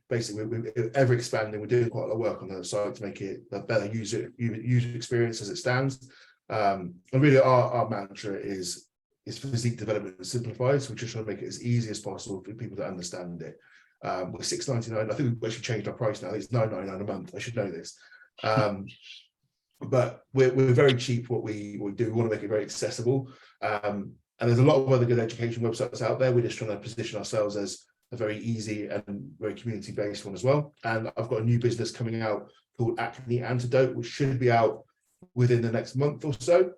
Basically, we're ever expanding. We're doing quite a lot of work on the site to make it a better user experience as it stands. And really, our mantra is physique development simplified. So we're just trying to make it as easy as possible for people to understand it. We're $6.99. I think we've actually changed our price now. It's $9.99 a month. I should know this. but we're very cheap what we do. We want to make it very accessible. And there's a lot of other good education websites out there. We're just trying to position ourselves as a very easy and very community-based one as well. And I've got a new business coming out called Acne Antidote, which should be out within the next month or so.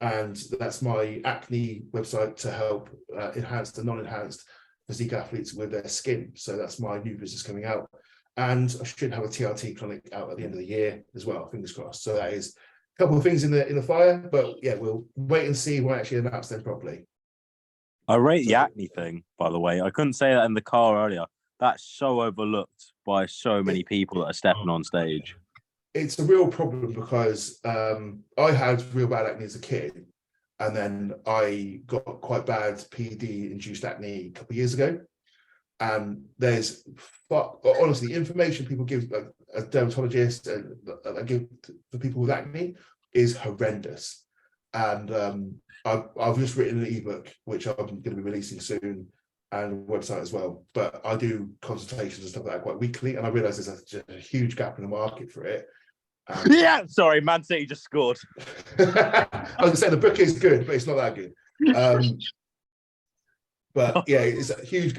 And that's my acne website to help enhanced and non-enhanced physique athletes with their skin. So that's my new business coming out. And I should have a TRT clinic out at the end of the year as well, fingers crossed. So that is a couple of things in the fire, but yeah, we'll wait and see when I actually announce them properly. I rate the acne thing, by the way. I couldn't say that in the car earlier. That's so overlooked by so many people that are stepping on stage. It's a real problem because I had real bad acne as a kid, and then I got quite bad PED-induced acne a couple of years ago. And there's, honestly, information people give a dermatologist and give to people with acne is horrendous. And I've just written an ebook, which I'm going to be releasing soon, and a website as well. But I do consultations and stuff like that quite weekly, and I realise there's a huge gap in the market for it. Yeah, sorry, Man City just scored. I was going to say the book is good, but it's not that good. But yeah, it's a huge.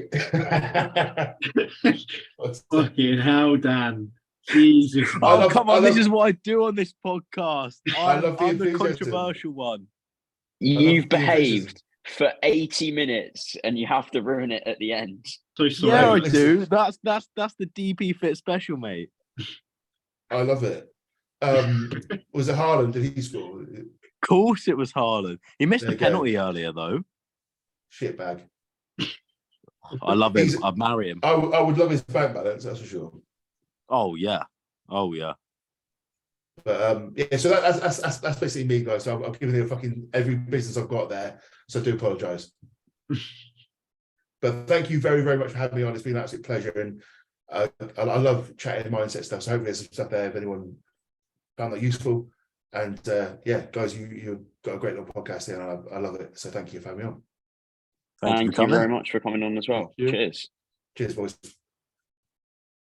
Fucking hell, Dan. Jesus. Oh, come on, this is what I do on this podcast. I'm the controversial one. You've behaved for 80 minutes and you have to ruin it at the end. So sorry. Yeah, I do. That's the DP Fit special, mate. I love it. Was it Haaland? Did he score? Of course it was Haaland. He missed a penalty earlier, though. Shitbag. I love him. I'd marry him. I would love his bank balance, that's for sure. Oh yeah. But yeah, so that's basically me, guys. So I'm giving you fucking every business I've got there. So I do apologise. But thank you very, very much for having me on. It's been an absolute pleasure, and I love chatting mindset stuff. So hopefully there's some stuff there if anyone found that useful. And yeah, guys, you've got a great little podcast here, and I love it. So thank you for having me on. Thank you very much for coming on as well. Cheers. Cheers, boys.